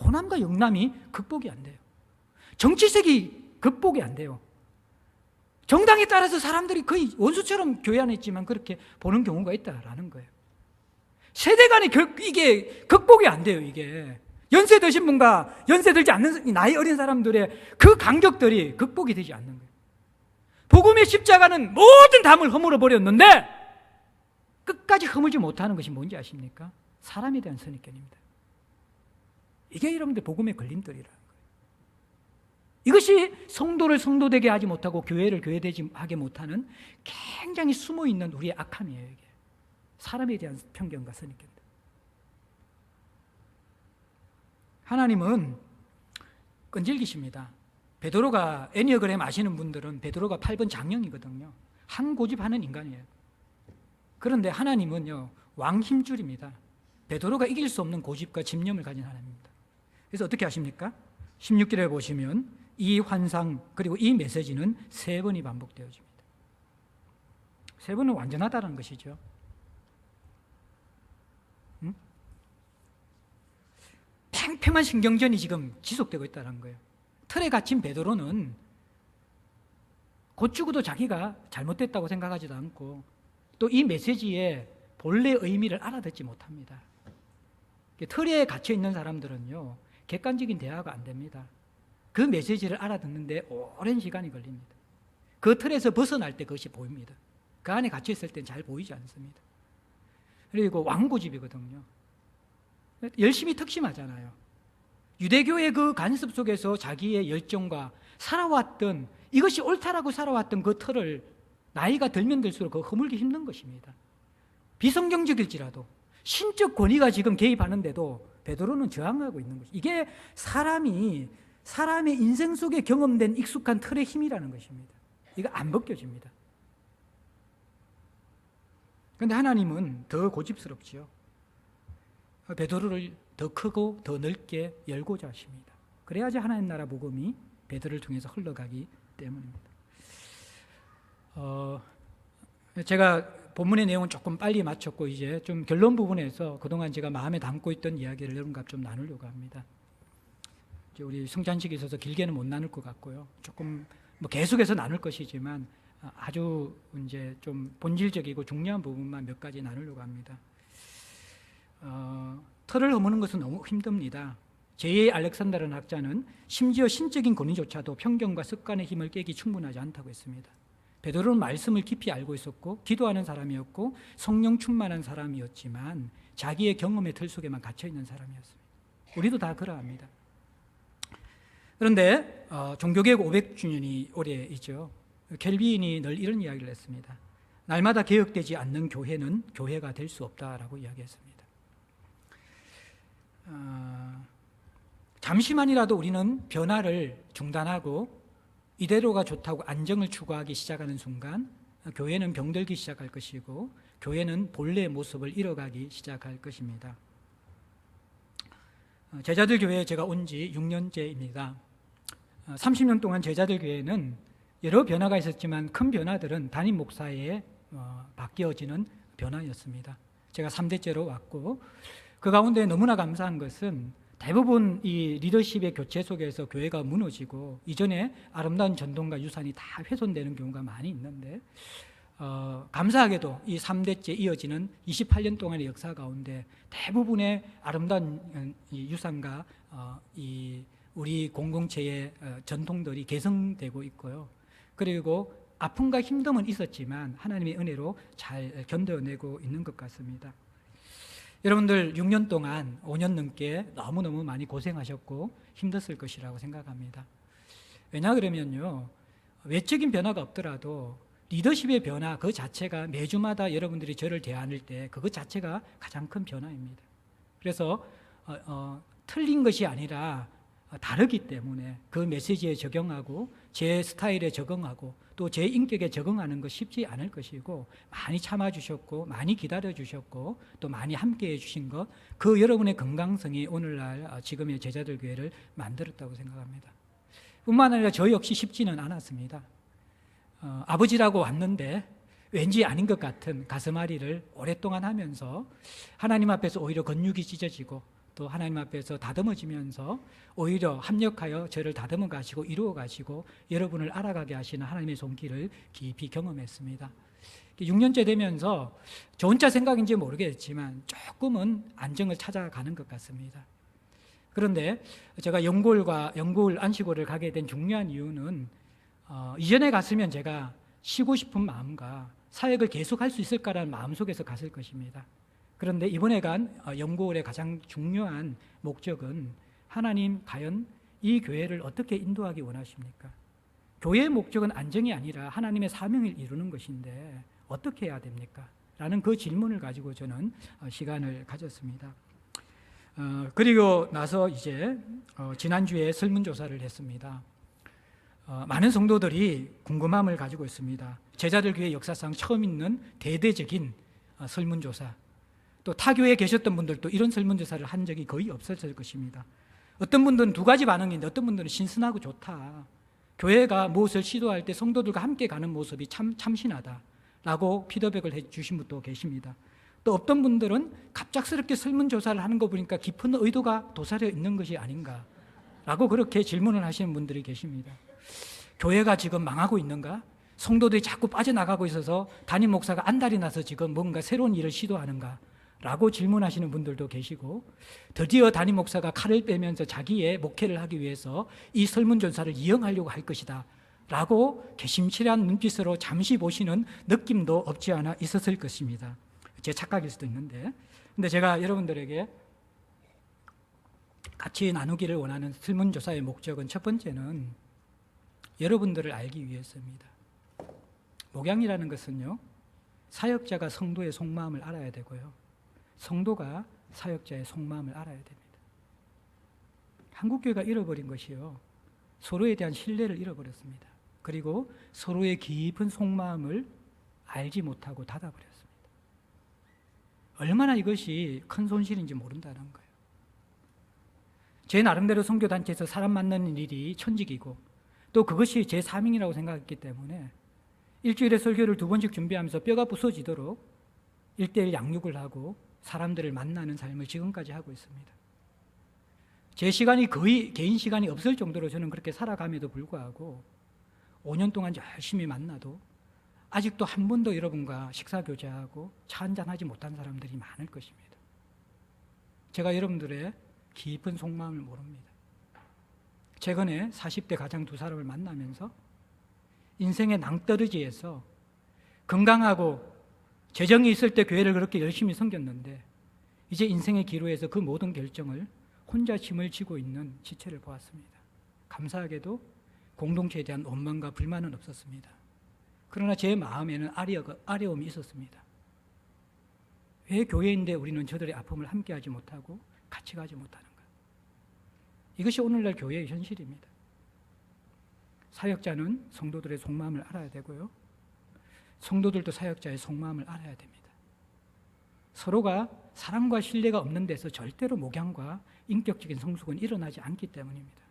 호남과 영남이 극복이 안 돼요. 정치색이 극복이 안 돼요. 정당에 따라서 사람들이 거의 원수처럼 교회 안에 있지만 그렇게 보는 경우가 있다라는 거예요. 세대 간에 이게 극복이 안 돼요. 이게 연세 드신 분과 연세 들지 않는 나이 어린 사람들의 그 간격들이 극복이 되지 않는 거예요. 복음의 십자가는 모든 담을 허물어 버렸는데 끝까지 허물지 못하는 것이 뭔지 아십니까? 사람에 대한 선입견입니다. 이게 여러분들 복음의 걸림돌이라는 거예요. 이것이 성도를 성도되게 하지 못하고 교회를 교회되지 하게 못하는 굉장히 숨어있는 우리의 악함이에요. 이게 사람에 대한 편견과 선입견. 하나님은 끈질기십니다. 베드로가 애니어그램 아시는 분들은 베드로가 8번 장령이거든요. 한 고집하는 인간이에요. 그런데 하나님은요, 왕 힘줄입니다. 베드로가 이길 수 없는 고집과 집념을 가진 하나님입니다. 그래서 어떻게 하십니까? 16절에 보시면 이 환상 그리고 이 메시지는 3번이 반복되어집니다. 3번은 완전하다는 것이죠. 팽팽한 신경전이 지금 지속되고 있다는 거예요. 틀에 갇힌 베드로는 곧 죽어도 자기가 잘못됐다고 생각하지도 않고 또 이 메시지의 본래 의미를 알아듣지 못합니다. 틀에 갇혀 있는 사람들은요, 객관적인 대화가 안 됩니다. 그 메시지를 알아듣는데 오랜 시간이 걸립니다. 그 틀에서 벗어날 때 그것이 보입니다. 그 안에 갇혀 있을 때는 잘 보이지 않습니다. 그리고 왕고집이거든요. 열심히 특심하잖아요. 유대교의 그 간섭 속에서 자기의 열정과 살아왔던, 이것이 옳다라고 살아왔던 그 틀을 나이가 들면 들수록 그 허물기 힘든 것입니다. 비성경적일지라도 신적 권위가 지금 개입하는데도 베드로는 저항하고 있는 것이죠. 이게 사람의 인생 속에 경험된 익숙한 틀의 힘이라는 것입니다. 이거 안 벗겨집니다. 그런데 하나님은 더 고집스럽지요. 베드로를 더 크고 더 넓게 열고자 하십니다. 그래야지 하나님 나라 복음이 베드로를 통해서 흘러가기 때문입니다. 제가 본문의 내용은 조금 빨리 마쳤고 이제 좀 결론 부분에서 그동안 제가 마음에 담고 있던 이야기를 여러분과 좀 나누려고 합니다. 이제 우리 성찬식이 있어서 길게는 못 나눌 것 같고요. 조금 뭐 계속해서 나눌 것이지만 아주 이제 좀 본질적이고 중요한 부분만 몇 가지 나누려고 합니다. 틀을 허무는 것은 너무 힘듭니다. 제.A. 알렉산더라는 학자는 심지어 신적인 권위조차도 편견과 습관의 힘을 깨기 충분하지 않다고 했습니다. 베드로는 말씀을 깊이 알고 있었고 기도하는 사람이었고 성령 충만한 사람이었지만 자기의 경험의 틀 속에만 갇혀 있는 사람이었습니다. 우리도 다 그러합니다. 그런데 종교개혁 500주년이 올해 있죠. 켈빈이 늘 이런 이야기를 했습니다. 날마다 개혁되지 않는 교회는 교회가 될 수 없다라고 이야기했습니다. 잠시만이라도 우리는 변화를 중단하고 이대로가 좋다고 안정을 추구하기 시작하는 순간 교회는 병들기 시작할 것이고 교회는 본래의 모습을 잃어가기 시작할 것입니다. 제자들 교회에 제가 온 지 6년째입니다. 30년 동안 제자들 교회는 여러 변화가 있었지만 큰 변화들은 담임 목사에 바뀌어지는 변화였습니다. 제가 3대째로 왔고 그 가운데 너무나 감사한 것은 대부분 이 리더십의 교체 속에서 교회가 무너지고 이전에 아름다운 전통과 유산이 다 훼손되는 경우가 많이 있는데 감사하게도 이 3대째 이어지는 28년 동안의 역사 가운데 대부분의 아름다운 이 유산과 이 우리 공동체의 전통들이 개성되고 있고요. 그리고 아픔과 힘듦은 있었지만 하나님의 은혜로 잘 견뎌내고 있는 것 같습니다. 여러분들 6년 동안 5년 넘게 너무너무 많이 고생하셨고 힘들었을 것이라고 생각합니다. 왜냐 그러면요, 외적인 변화가 없더라도 리더십의 변화 그 자체가 매주마다 여러분들이 저를 대하는 때 그것 자체가 가장 큰 변화입니다. 그래서 틀린 것이 아니라 다르기 때문에 그 메시지에 적용하고 제 스타일에 적응하고 또 제 인격에 적응하는 것 쉽지 않을 것이고 많이 참아주셨고 많이 기다려주셨고 또 많이 함께해 주신 것, 그 여러분의 건강성이 오늘날 지금의 제자들 교회를 만들었다고 생각합니다. 뿐만 아니라 저 역시 쉽지는 않았습니다. 아버지라고 왔는데 왠지 아닌 것 같은 가슴앓이를 오랫동안 하면서 하나님 앞에서 오히려 건육이 찢어지고 또 하나님 앞에서 다듬어지면서 오히려 합력하여 저를 다듬어 가시고 이루어 가시고 여러분을 알아가게 하시는 하나님의 손길을 깊이 경험했습니다. 6년째 되면서 저 혼자 생각인지 모르겠지만 조금은 안정을 찾아가는 것 같습니다. 그런데 제가 영골 안식월을 가게 된 중요한 이유는 이전에 갔으면 제가 쉬고 싶은 마음과 사역을 계속할 수 있을까라는 마음속에서 갔을 것입니다. 그런데 이번에 간 영골의 가장 중요한 목적은 하나님 과연 이 교회를 어떻게 인도하기 원하십니까? 교회의 목적은 안정이 아니라 하나님의 사명을 이루는 것인데 어떻게 해야 됩니까? 라는 그 질문을 가지고 저는 시간을 가졌습니다. 그리고 나서 이제 지난주에 설문조사를 했습니다. 많은 성도들이 궁금함을 가지고 있습니다. 제자들 교회 역사상 처음 있는 대대적인 설문조사. 또 타교에 계셨던 분들도 이런 설문조사를 한 적이 거의 없었을 것입니다. 어떤 분들은 두 가지 반응인데 어떤 분들은 신선하고 좋다. 교회가 무엇을 시도할 때 성도들과 함께 가는 모습이 참 참신하다 라고 피드백을 해주신 분도 계십니다. 또 어떤 분들은 갑작스럽게 설문조사를 하는 거 보니까 깊은 의도가 도사려 있는 것이 아닌가 라고 그렇게 질문을 하시는 분들이 계십니다. 교회가 지금 망하고 있는가? 성도들이 자꾸 빠져나가고 있어서 담임 목사가 안달이 나서 지금 뭔가 새로운 일을 시도하는가? 라고 질문하시는 분들도 계시고, 드디어 담임 목사가 칼을 빼면서 자기의 목회를 하기 위해서 이 설문조사를 이용하려고 할 것이다 라고 개심치레한 눈빛으로 잠시 보시는 느낌도 없지 않아 있었을 것입니다. 제 착각일 수도 있는데, 근데 제가 여러분들에게 같이 나누기를 원하는 설문조사의 목적은 첫 번째는 여러분들을 알기 위해서입니다. 목양이라는 것은요, 사역자가 성도의 속마음을 알아야 되고요, 성도가 사역자의 속마음을 알아야 됩니다. 한국교회가 잃어버린 것이요, 서로에 대한 신뢰를 잃어버렸습니다. 그리고 서로의 깊은 속마음을 알지 못하고 닫아버렸습니다. 얼마나 이것이 큰 손실인지 모른다는 거예요. 제 나름대로 선교단체에서 사람 만나는 일이 천직이고 또 그것이 제 사명이라고 생각했기 때문에 일주일에 설교를 2번씩 준비하면서 뼈가 부서지도록 1:1 양육을 하고 사람들을 만나는 삶을 지금까지 하고 있습니다. 제 시간이 거의 개인 시간이 없을 정도로 저는 그렇게 살아감에도 불구하고 5년 동안 열심히 만나도 아직도 한 번도 여러분과 식사 교제하고 차 한잔하지 못한 사람들이 많을 것입니다. 제가 여러분들의 깊은 속마음을 모릅니다. 최근에 40대 가장 두 사람을 만나면서 인생의 낭떠러지에서 건강하고 재정이 있을 때 교회를 그렇게 열심히 섬겼는데 이제 인생의 기로에서 그 모든 결정을 혼자 짐을 지고 있는 지체를 보았습니다. 감사하게도 공동체에 대한 원망과 불만은 없었습니다. 그러나 제 마음에는 아려움이 있었습니다. 왜 교회인데 우리는 저들의 아픔을 함께하지 못하고 같이 가지 못하는가? 이것이 오늘날 교회의 현실입니다. 사역자는 성도들의 속마음을 알아야 되고요, 성도들도 사역자의 속마음을 알아야 됩니다. 서로가 사랑과 신뢰가 없는 데서 절대로 목양과 인격적인 성숙은 일어나지 않기 때문입니다.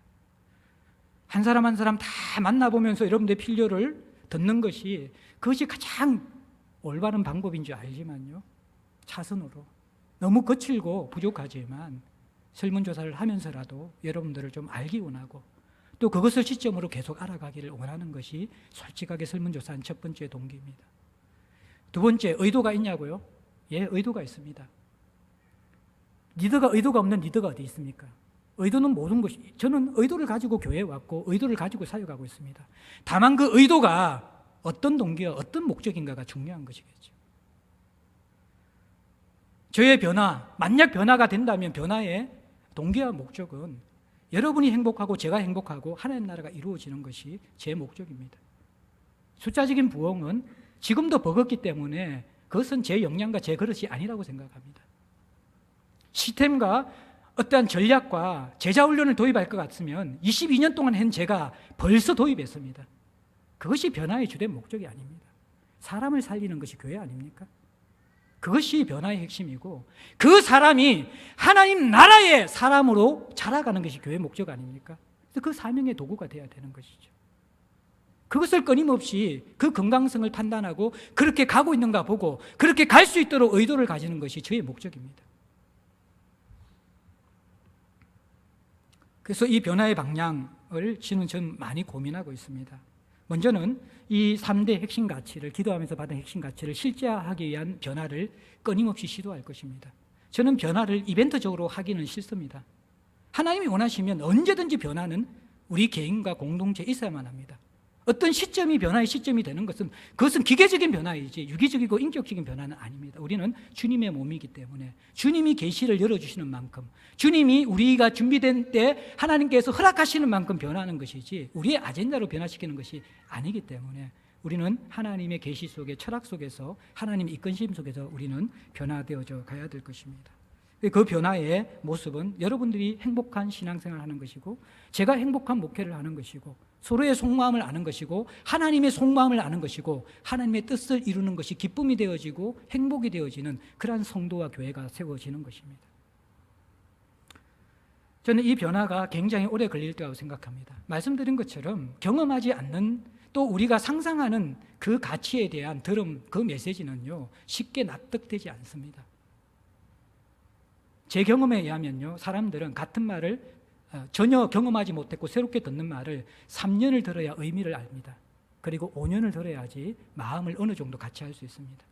한 사람 한 사람 다 만나보면서 여러분들의 필요를 듣는 것이 그것이 가장 올바른 방법인 줄 알지만요, 차선으로 너무 거칠고 부족하지만 설문조사를 하면서라도 여러분들을 좀 알기 원하고 또 그것을 시점으로 계속 알아가기를 원하는 것이 솔직하게 설문조사한 첫 번째 동기입니다. 두 번째, 의도가 있냐고요? 예, 의도가 있습니다. 의도가 없는 리더가 어디 있습니까? 의도는 모든 것이, 저는 의도를 가지고 교회에 왔고 의도를 가지고 사역하고 있습니다. 다만 그 의도가 어떤 동기와 어떤 목적인가가 중요한 것이겠죠. 저의 변화, 만약 변화가 된다면 변화의 동기와 목적은 여러분이 행복하고 제가 행복하고 하나님 나라가 이루어지는 것이 제 목적입니다. 숫자적인 부흥은 지금도 버겁기 때문에 그것은 제 역량과 제 그릇이 아니라고 생각합니다. 시스템과 어떠한 전략과 제자 훈련을 도입할 것 같으면 22년 동안 한 제가 벌써 도입했습니다. 그것이 변화의 주된 목적이 아닙니다. 사람을 살리는 것이 교회 아닙니까? 그것이 변화의 핵심이고 그 사람이 하나님 나라의 사람으로 자라가는 것이 교회의 목적 아닙니까? 그래서 그 사명의 도구가 되어야 되는 것이죠. 그것을 끊임없이 그 건강성을 판단하고 그렇게 가고 있는가 보고 그렇게 갈 수 있도록 의도를 가지는 것이 저의 목적입니다. 그래서 이 변화의 방향을 저는 많이 고민하고 있습니다. 먼저는 이 3대 핵심 가치를, 기도하면서 받은 핵심 가치를 실제화하기 위한 변화를 끊임없이 시도할 것입니다. 저는 변화를 이벤트적으로 하기는 싫습니다. 하나님이 원하시면 언제든지 변화는 우리 개인과 공동체에 있어야만 합니다. 어떤 시점이 변화의 시점이 되는 것은 그것은 기계적인 변화이지 유기적이고 인격적인 변화는 아닙니다. 우리는 주님의 몸이기 때문에 주님이 계시를 열어주시는 만큼, 주님이 우리가 준비된 때 하나님께서 허락하시는 만큼 변하는 것이지 우리의 아젠다로 변화시키는 것이 아니기 때문에 우리는 하나님의 계시 속에, 철학 속에서, 하나님의 이끈심 속에서 우리는 변화되어져 가야 될 것입니다. 그 변화의 모습은 여러분들이 행복한 신앙생활을 하는 것이고, 제가 행복한 목회를 하는 것이고, 서로의 속마음을 아는 것이고, 하나님의 속마음을 아는 것이고, 하나님의 뜻을 이루는 것이 기쁨이 되어지고 행복이 되어지는 그러한 성도와 교회가 세워지는 것입니다. 저는 이 변화가 굉장히 오래 걸릴 거라고 생각합니다. 말씀드린 것처럼 경험하지 않는, 또 우리가 상상하는 그 가치에 대한 들음, 그 메시지는요 쉽게 납득되지 않습니다. 제 경험에 의하면요, 사람들은 같은 말을 전혀 경험하지 못했고 새롭게 듣는 말을 3년을 들어야 의미를 압니다. 그리고 5년을 들어야지 마음을 어느 정도 같이 할 수 있습니다.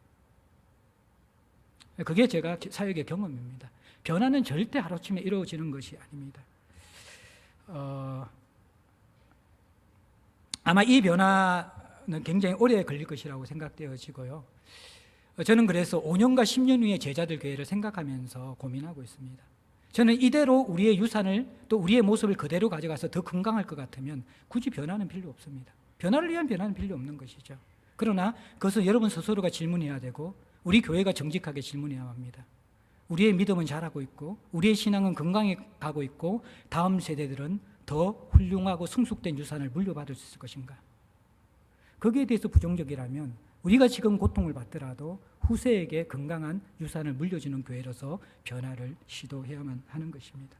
그게 제가 사역의 경험입니다. 변화는 절대 하루아침에 이루어지는 것이 아닙니다. 아마 이 변화는 굉장히 오래 걸릴 것이라고 생각되어지고요. 저는 그래서 5년과 10년 후에 제자들 교회를 생각하면서 고민하고 있습니다. 저는 이대로 우리의 유산을, 또 우리의 모습을 그대로 가져가서 더 건강할 것 같으면 굳이 변화는 필요 없습니다. 변화를 위한 변화는 필요 없는 것이죠. 그러나 그것은 여러분 스스로가 질문해야 되고, 우리 교회가 정직하게 질문해야 합니다. 우리의 믿음은 자라고 있고, 우리의 신앙은 건강해 가고 있고, 다음 세대들은 더 훌륭하고 성숙된 유산을 물려받을 수 있을 것인가? 거기에 대해서 부정적이라면 우리가 지금 고통을 받더라도 후세에게 건강한 유산을 물려주는 교회로서 변화를 시도해야만 하는 것입니다.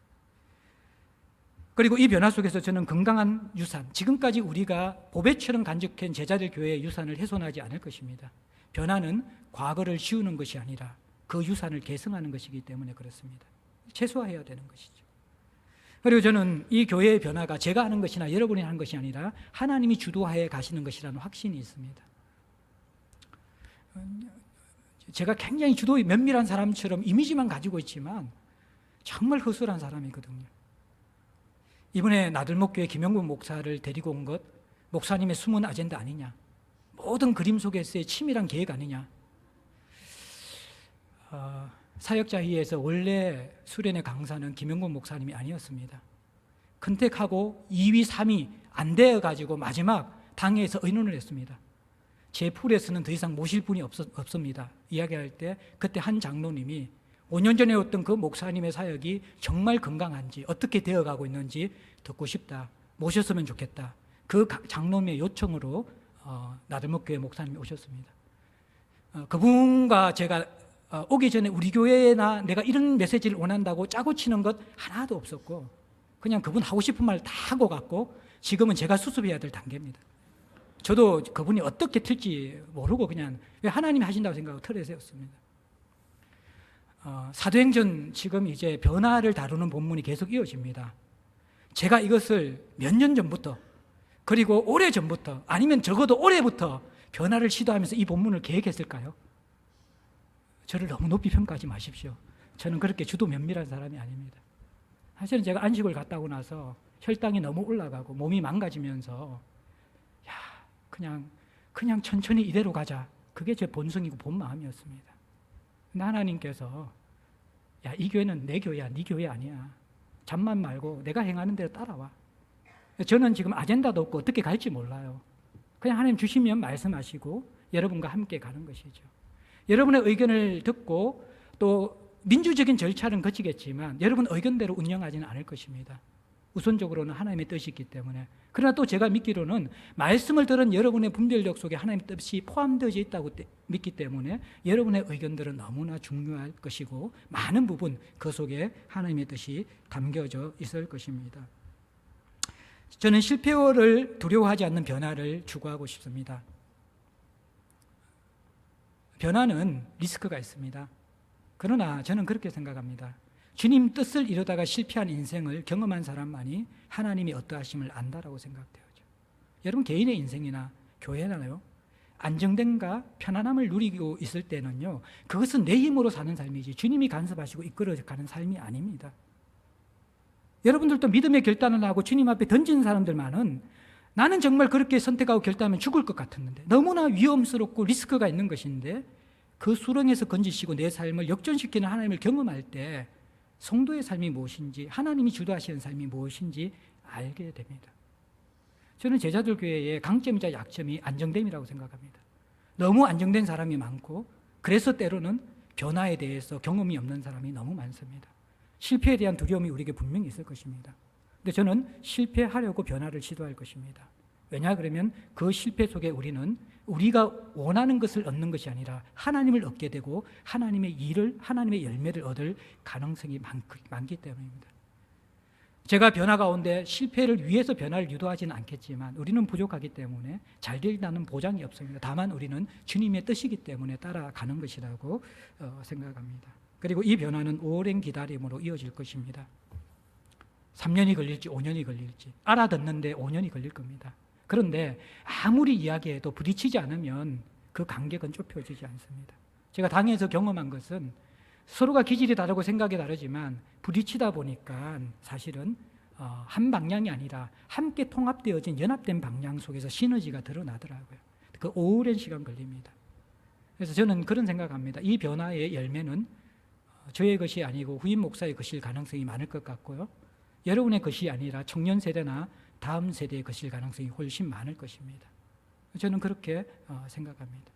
그리고 이 변화 속에서 저는 건강한 유산, 지금까지 우리가 보배처럼 간직한 제자들 교회의 유산을 훼손하지 않을 것입니다. 변화는 과거를 지우는 것이 아니라 그 유산을 계승하는 것이기 때문에 그렇습니다. 최소화해야 되는 것이죠. 그리고 저는 이 교회의 변화가 제가 하는 것이나 여러분이 하는 것이 아니라 하나님이 주도하에 가시는 것이라는 확신이 있습니다. 제가 굉장히 주도에 면밀한 사람처럼 이미지만 가지고 있지만 정말 허술한 사람이거든요. 이번에 나들목교회 김영국 목사를 데리고 온 것, 목사님의 숨은 아젠다 아니냐, 모든 그림 속에서의 치밀한 계획 아니냐. 사역자회의에서 원래 수련의 강사는 김영국 목사님이 아니었습니다. 컨택하고 2위, 3위 안 되어가지고 마지막 당회에서 의논을 했습니다. 제 풀에서는 더 이상 모실 분이 없습니다. 이야기할 때 그때 한 장로님이 5년 전에 어떤 그 목사님의 사역이 정말 건강한지, 어떻게 되어가고 있는지 듣고 싶다, 모셨으면 좋겠다. 그 장로님의 요청으로 나들목교회 목사님이 오셨습니다. 그분과 제가 오기 전에 우리 교회나 내가 이런 메시지를 원한다고 짜고 치는 것 하나도 없었고, 그냥 그분 하고 싶은 말 다 하고 갔고, 지금은 제가 수습해야 될 단계입니다. 저도 그분이 어떻게 틀지 모르고 그냥 왜 하나님이 하신다고 생각하고 틀에 세웠습니다. 사도행전 지금 이제 변화를 다루는 본문이 계속 이어집니다. 제가 이것을 몇 년 전부터, 그리고 오래 전부터, 아니면 적어도 올해부터 변화를 시도하면서 이 본문을 계획했을까요? 저를 너무 높이 평가하지 마십시오. 저는 그렇게 주도 면밀한 사람이 아닙니다. 사실은 제가 안식을 갔다 오고 나서 혈당이 너무 올라가고 몸이 망가지면서 그냥 천천히 이대로 가자. 그게 제 본성이고 본 마음이었습니다. 근데 하나님께서 이 교회는 내 교회야, 네 교회 아니야. 잠만 말고 내가 행하는 대로 따라와. 저는 지금 아젠다도 없고 어떻게 갈지 몰라요. 그냥 하나님 주시면 말씀하시고 여러분과 함께 가는 것이죠. 여러분의 의견을 듣고 또 민주적인 절차는 거치겠지만 여러분 의견대로 운영하지는 않을 것입니다. 우선적으로는 하나님의 뜻이 있기 때문에. 그러나 또 제가 믿기로는 말씀을 들은 여러분의 분별력 속에 하나님의 뜻이 포함되어 있다고 믿기 때문에 여러분의 의견들은 너무나 중요할 것이고 많은 부분 그 속에 하나님의 뜻이 담겨져 있을 것입니다. 저는 실패를 두려워하지 않는 변화를 추구하고 싶습니다. 변화는 리스크가 있습니다. 그러나 저는 그렇게 생각합니다. 주님 뜻을 이루다가 실패한 인생을 경험한 사람만이 하나님이 어떠하심을 안다라고 생각되어요. 여러분 개인의 인생이나 교회나요, 안정됨과 편안함을 누리고 있을 때는요, 그것은 내 힘으로 사는 삶이지 주님이 간섭하시고 이끌어가는 삶이 아닙니다. 여러분들도 믿음의 결단을 하고 주님 앞에 던지는 사람들만은 나는 정말 그렇게 선택하고 결단하면 죽을 것 같았는데 너무나 위험스럽고 리스크가 있는 것인데 그 수렁에서 건지시고 내 삶을 역전시키는 하나님을 경험할 때 성도의 삶이 무엇인지 하나님이 주도하시는 삶이 무엇인지 알게 됩니다. 저는 제자들 교회의 강점이자 약점이 안정됨이라고 생각합니다. 너무 안정된 사람이 많고 그래서 때로는 변화에 대해서 경험이 없는 사람이 너무 많습니다. 실패에 대한 두려움이 우리에게 분명히 있을 것입니다. 근데 저는 실패하려고 변화를 시도할 것입니다. 왜냐 그러면 그 실패 속에 우리는 우리가 원하는 것을 얻는 것이 아니라 하나님을 얻게 되고 하나님의 일을, 하나님의 열매를 얻을 가능성이 많기 때문입니다. 제가 변화 가운데 실패를 위해서 변화를 유도하지는 않겠지만 우리는 부족하기 때문에 잘 된다는 보장이 없습니다. 다만 우리는 주님의 뜻이기 때문에 따라가는 것이라고 생각합니다. 그리고 이 변화는 오랜 기다림으로 이어질 것입니다. 3년이 걸릴지 5년이 걸릴지 알아듣는데 5년이 걸릴 겁니다. 그런데 아무리 이야기해도 부딪히지 않으면 그 간격은 좁혀지지 않습니다. 제가 당에서 경험한 것은 서로가 기질이 다르고 생각이 다르지만 부딪히다 보니까 사실은 한 방향이 아니라 함께 통합되어진 연합된 방향 속에서 시너지가 드러나더라고요. 그 오랜 시간 걸립니다. 그래서 저는 그런 생각합니다. 이 변화의 열매는 저의 것이 아니고 후임 목사의 것일 가능성이 많을 것 같고요. 여러분의 것이 아니라 청년 세대나 다음 세대의 것일 가능성이 훨씬 많을 것입니다. 저는 그렇게 생각합니다.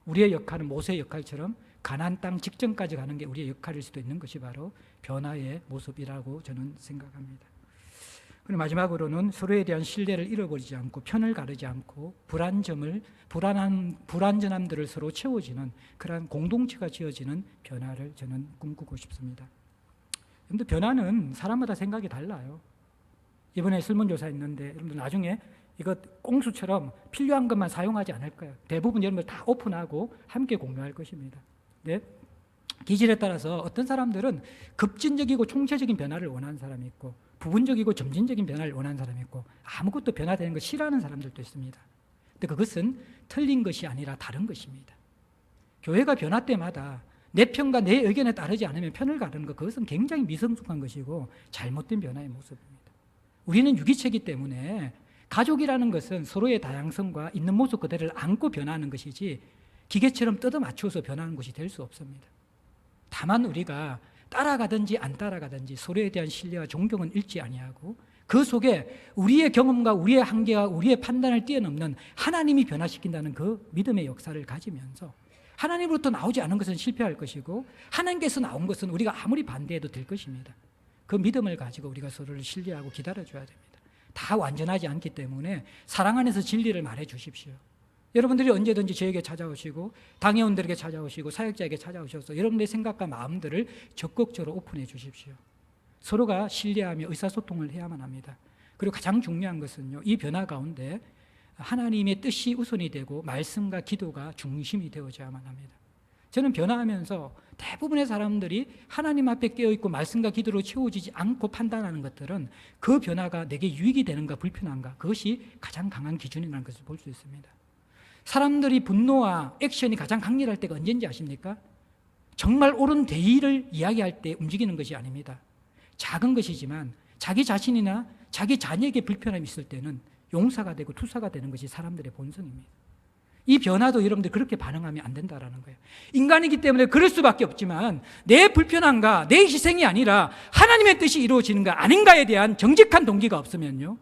우리의 역할은 모세의 역할처럼 가나안 땅 직전까지 가는 게 우리의 역할일 수도 있는 것이 바로 변화의 모습이라고 저는 생각합니다. 그리고 마지막으로는 서로에 대한 신뢰를 잃어버리지 않고 편을 가르지 않고 불완전함들을 서로 채워지는 그러한 공동체가 지어지는 변화를 저는 꿈꾸고 싶습니다. 그런데 변화는 사람마다 생각이 달라요. 이번에 설문조사 했는데 여러분들 나중에 이거 꽁수처럼 필요한 것만 사용하지 않을 거예요. 대부분 여러분들 다 오픈하고 함께 공유할 것입니다. 네? 기질에 따라서 어떤 사람들은 급진적이고 총체적인 변화를 원하는 사람이 있고 부분적이고 점진적인 변화를 원하는 사람이 있고 아무것도 변화되는 걸 싫어하는 사람들도 있습니다. 근데 그것은 틀린 것이 아니라 다른 것입니다. 교회가 변화 때마다 내 편과 내 의견에 따르지 않으면 편을 가르는 것, 그것은 굉장히 미성숙한 것이고 잘못된 변화의 모습입니다. 우리는 유기체이기 때문에 가족이라는 것은 서로의 다양성과 있는 모습 그대로를 안고 변화하는 것이지 기계처럼 뜯어 맞추어서 변하는 것이 될 수 없습니다. 다만 우리가 따라가든지 안 따라가든지 서로에 대한 신뢰와 존경은 잃지 아니하고 그 속에 우리의 경험과 우리의 한계와 우리의 판단을 뛰어넘는 하나님이 변화시킨다는 그 믿음의 역사를 가지면서 하나님으로부터 나오지 않은 것은 실패할 것이고 하나님께서 나온 것은 우리가 아무리 반대해도 될 것입니다. 그 믿음을 가지고 우리가 서로를 신뢰하고 기다려줘야 됩니다. 다 완전하지 않기 때문에 사랑 안에서 진리를 말해 주십시오. 여러분들이 언제든지 저에게 찾아오시고 당회원들에게 찾아오시고 사역자에게 찾아오셔서 여러분들의 생각과 마음들을 적극적으로 오픈해 주십시오. 서로가 신뢰하며 의사소통을 해야만 합니다. 그리고 가장 중요한 것은요, 이 변화 가운데 하나님의 뜻이 우선이 되고 말씀과 기도가 중심이 되어져야만 합니다. 저는 변화하면서 대부분의 사람들이 하나님 앞에 깨어있고 말씀과 기도로 채워지지 않고 판단하는 것들은 그 변화가 내게 유익이 되는가 불편한가, 그것이 가장 강한 기준이라는 것을 볼 수 있습니다. 사람들이 분노와 액션이 가장 강렬할 때가 언제인지 아십니까? 정말 옳은 대의를 이야기할 때 움직이는 것이 아닙니다. 작은 것이지만 자기 자신이나 자기 자녀에게 불편함이 있을 때는 용사가 되고 투사가 되는 것이 사람들의 본성입니다. 이 변화도 여러분들 그렇게 반응하면 안 된다라는 거예요. 인간이기 때문에 그럴 수밖에 없지만 내 불편함과 내 희생이 아니라 하나님의 뜻이 이루어지는가 아닌가에 대한 정직한 동기가 없으면요,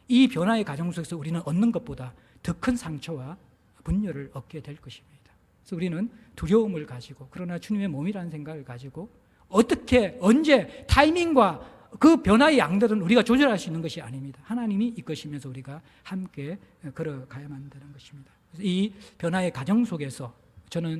이 변화의 과정 속에서 우리는 얻는 것보다 더 큰 상처와 분열을 얻게 될 것입니다. 그래서 우리는 두려움을 가지고, 그러나 주님의 몸이라는 생각을 가지고 어떻게 언제 타이밍과 그 변화의 양들은 우리가 조절할 수 있는 것이 아닙니다. 하나님이 이끄시면서 우리가 함께 걸어가야만 되는 것입니다. 그래서 이 변화의 과정 속에서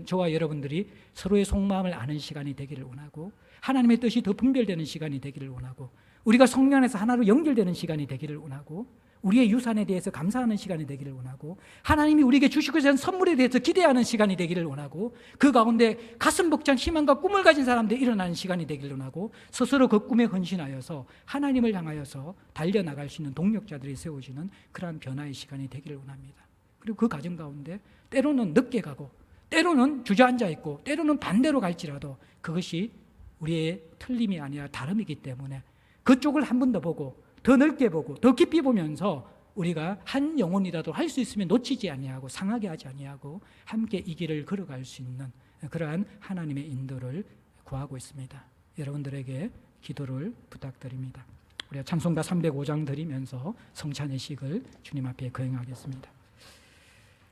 저와 여러분들이 서로의 속마음을 아는 시간이 되기를 원하고 하나님의 뜻이 더 분별되는 시간이 되기를 원하고 우리가 성령 안에서 하나로 연결되는 시간이 되기를 원하고 우리의 유산에 대해서 감사하는 시간이 되기를 원하고 하나님이 우리에게 주시고 계신 선물에 대해서 기대하는 시간이 되기를 원하고 그 가운데 가슴 벅찬 희망과 꿈을 가진 사람들이 일어나는 시간이 되기를 원하고 스스로 그 꿈에 헌신하여서 하나님을 향하여서 달려나갈 수 있는 동력자들이 세워지는 그러한 변화의 시간이 되기를 원합니다. 그리고 그 과정 가운데 때로는 늦게 가고 때로는 주저앉아 있고 때로는 반대로 갈지라도 그것이 우리의 틀림이 아니라 다름이기 때문에 그쪽을 한 번 더 보고 더 넓게 보고 더 깊이 보면서 우리가 한 영혼이라도 할 수 있으면 놓치지 아니하고 상하게 하지 아니하고 함께 이 길을 걸어갈 수 있는 그러한 하나님의 인도를 구하고 있습니다. 여러분들에게 기도를 부탁드립니다. 우리가 찬송가 305장 드리면서 성찬의 식을 주님 앞에 거행하겠습니다.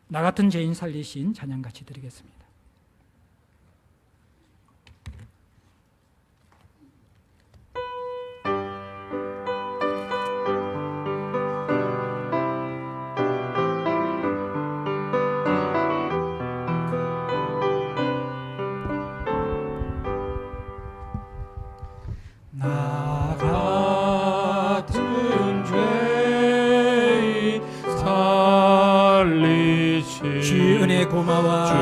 나 같은 죄인 살리신 찬양 같이 드리겠습니다. 나 같은 죄인 살리신 주의 은혜 고마워 주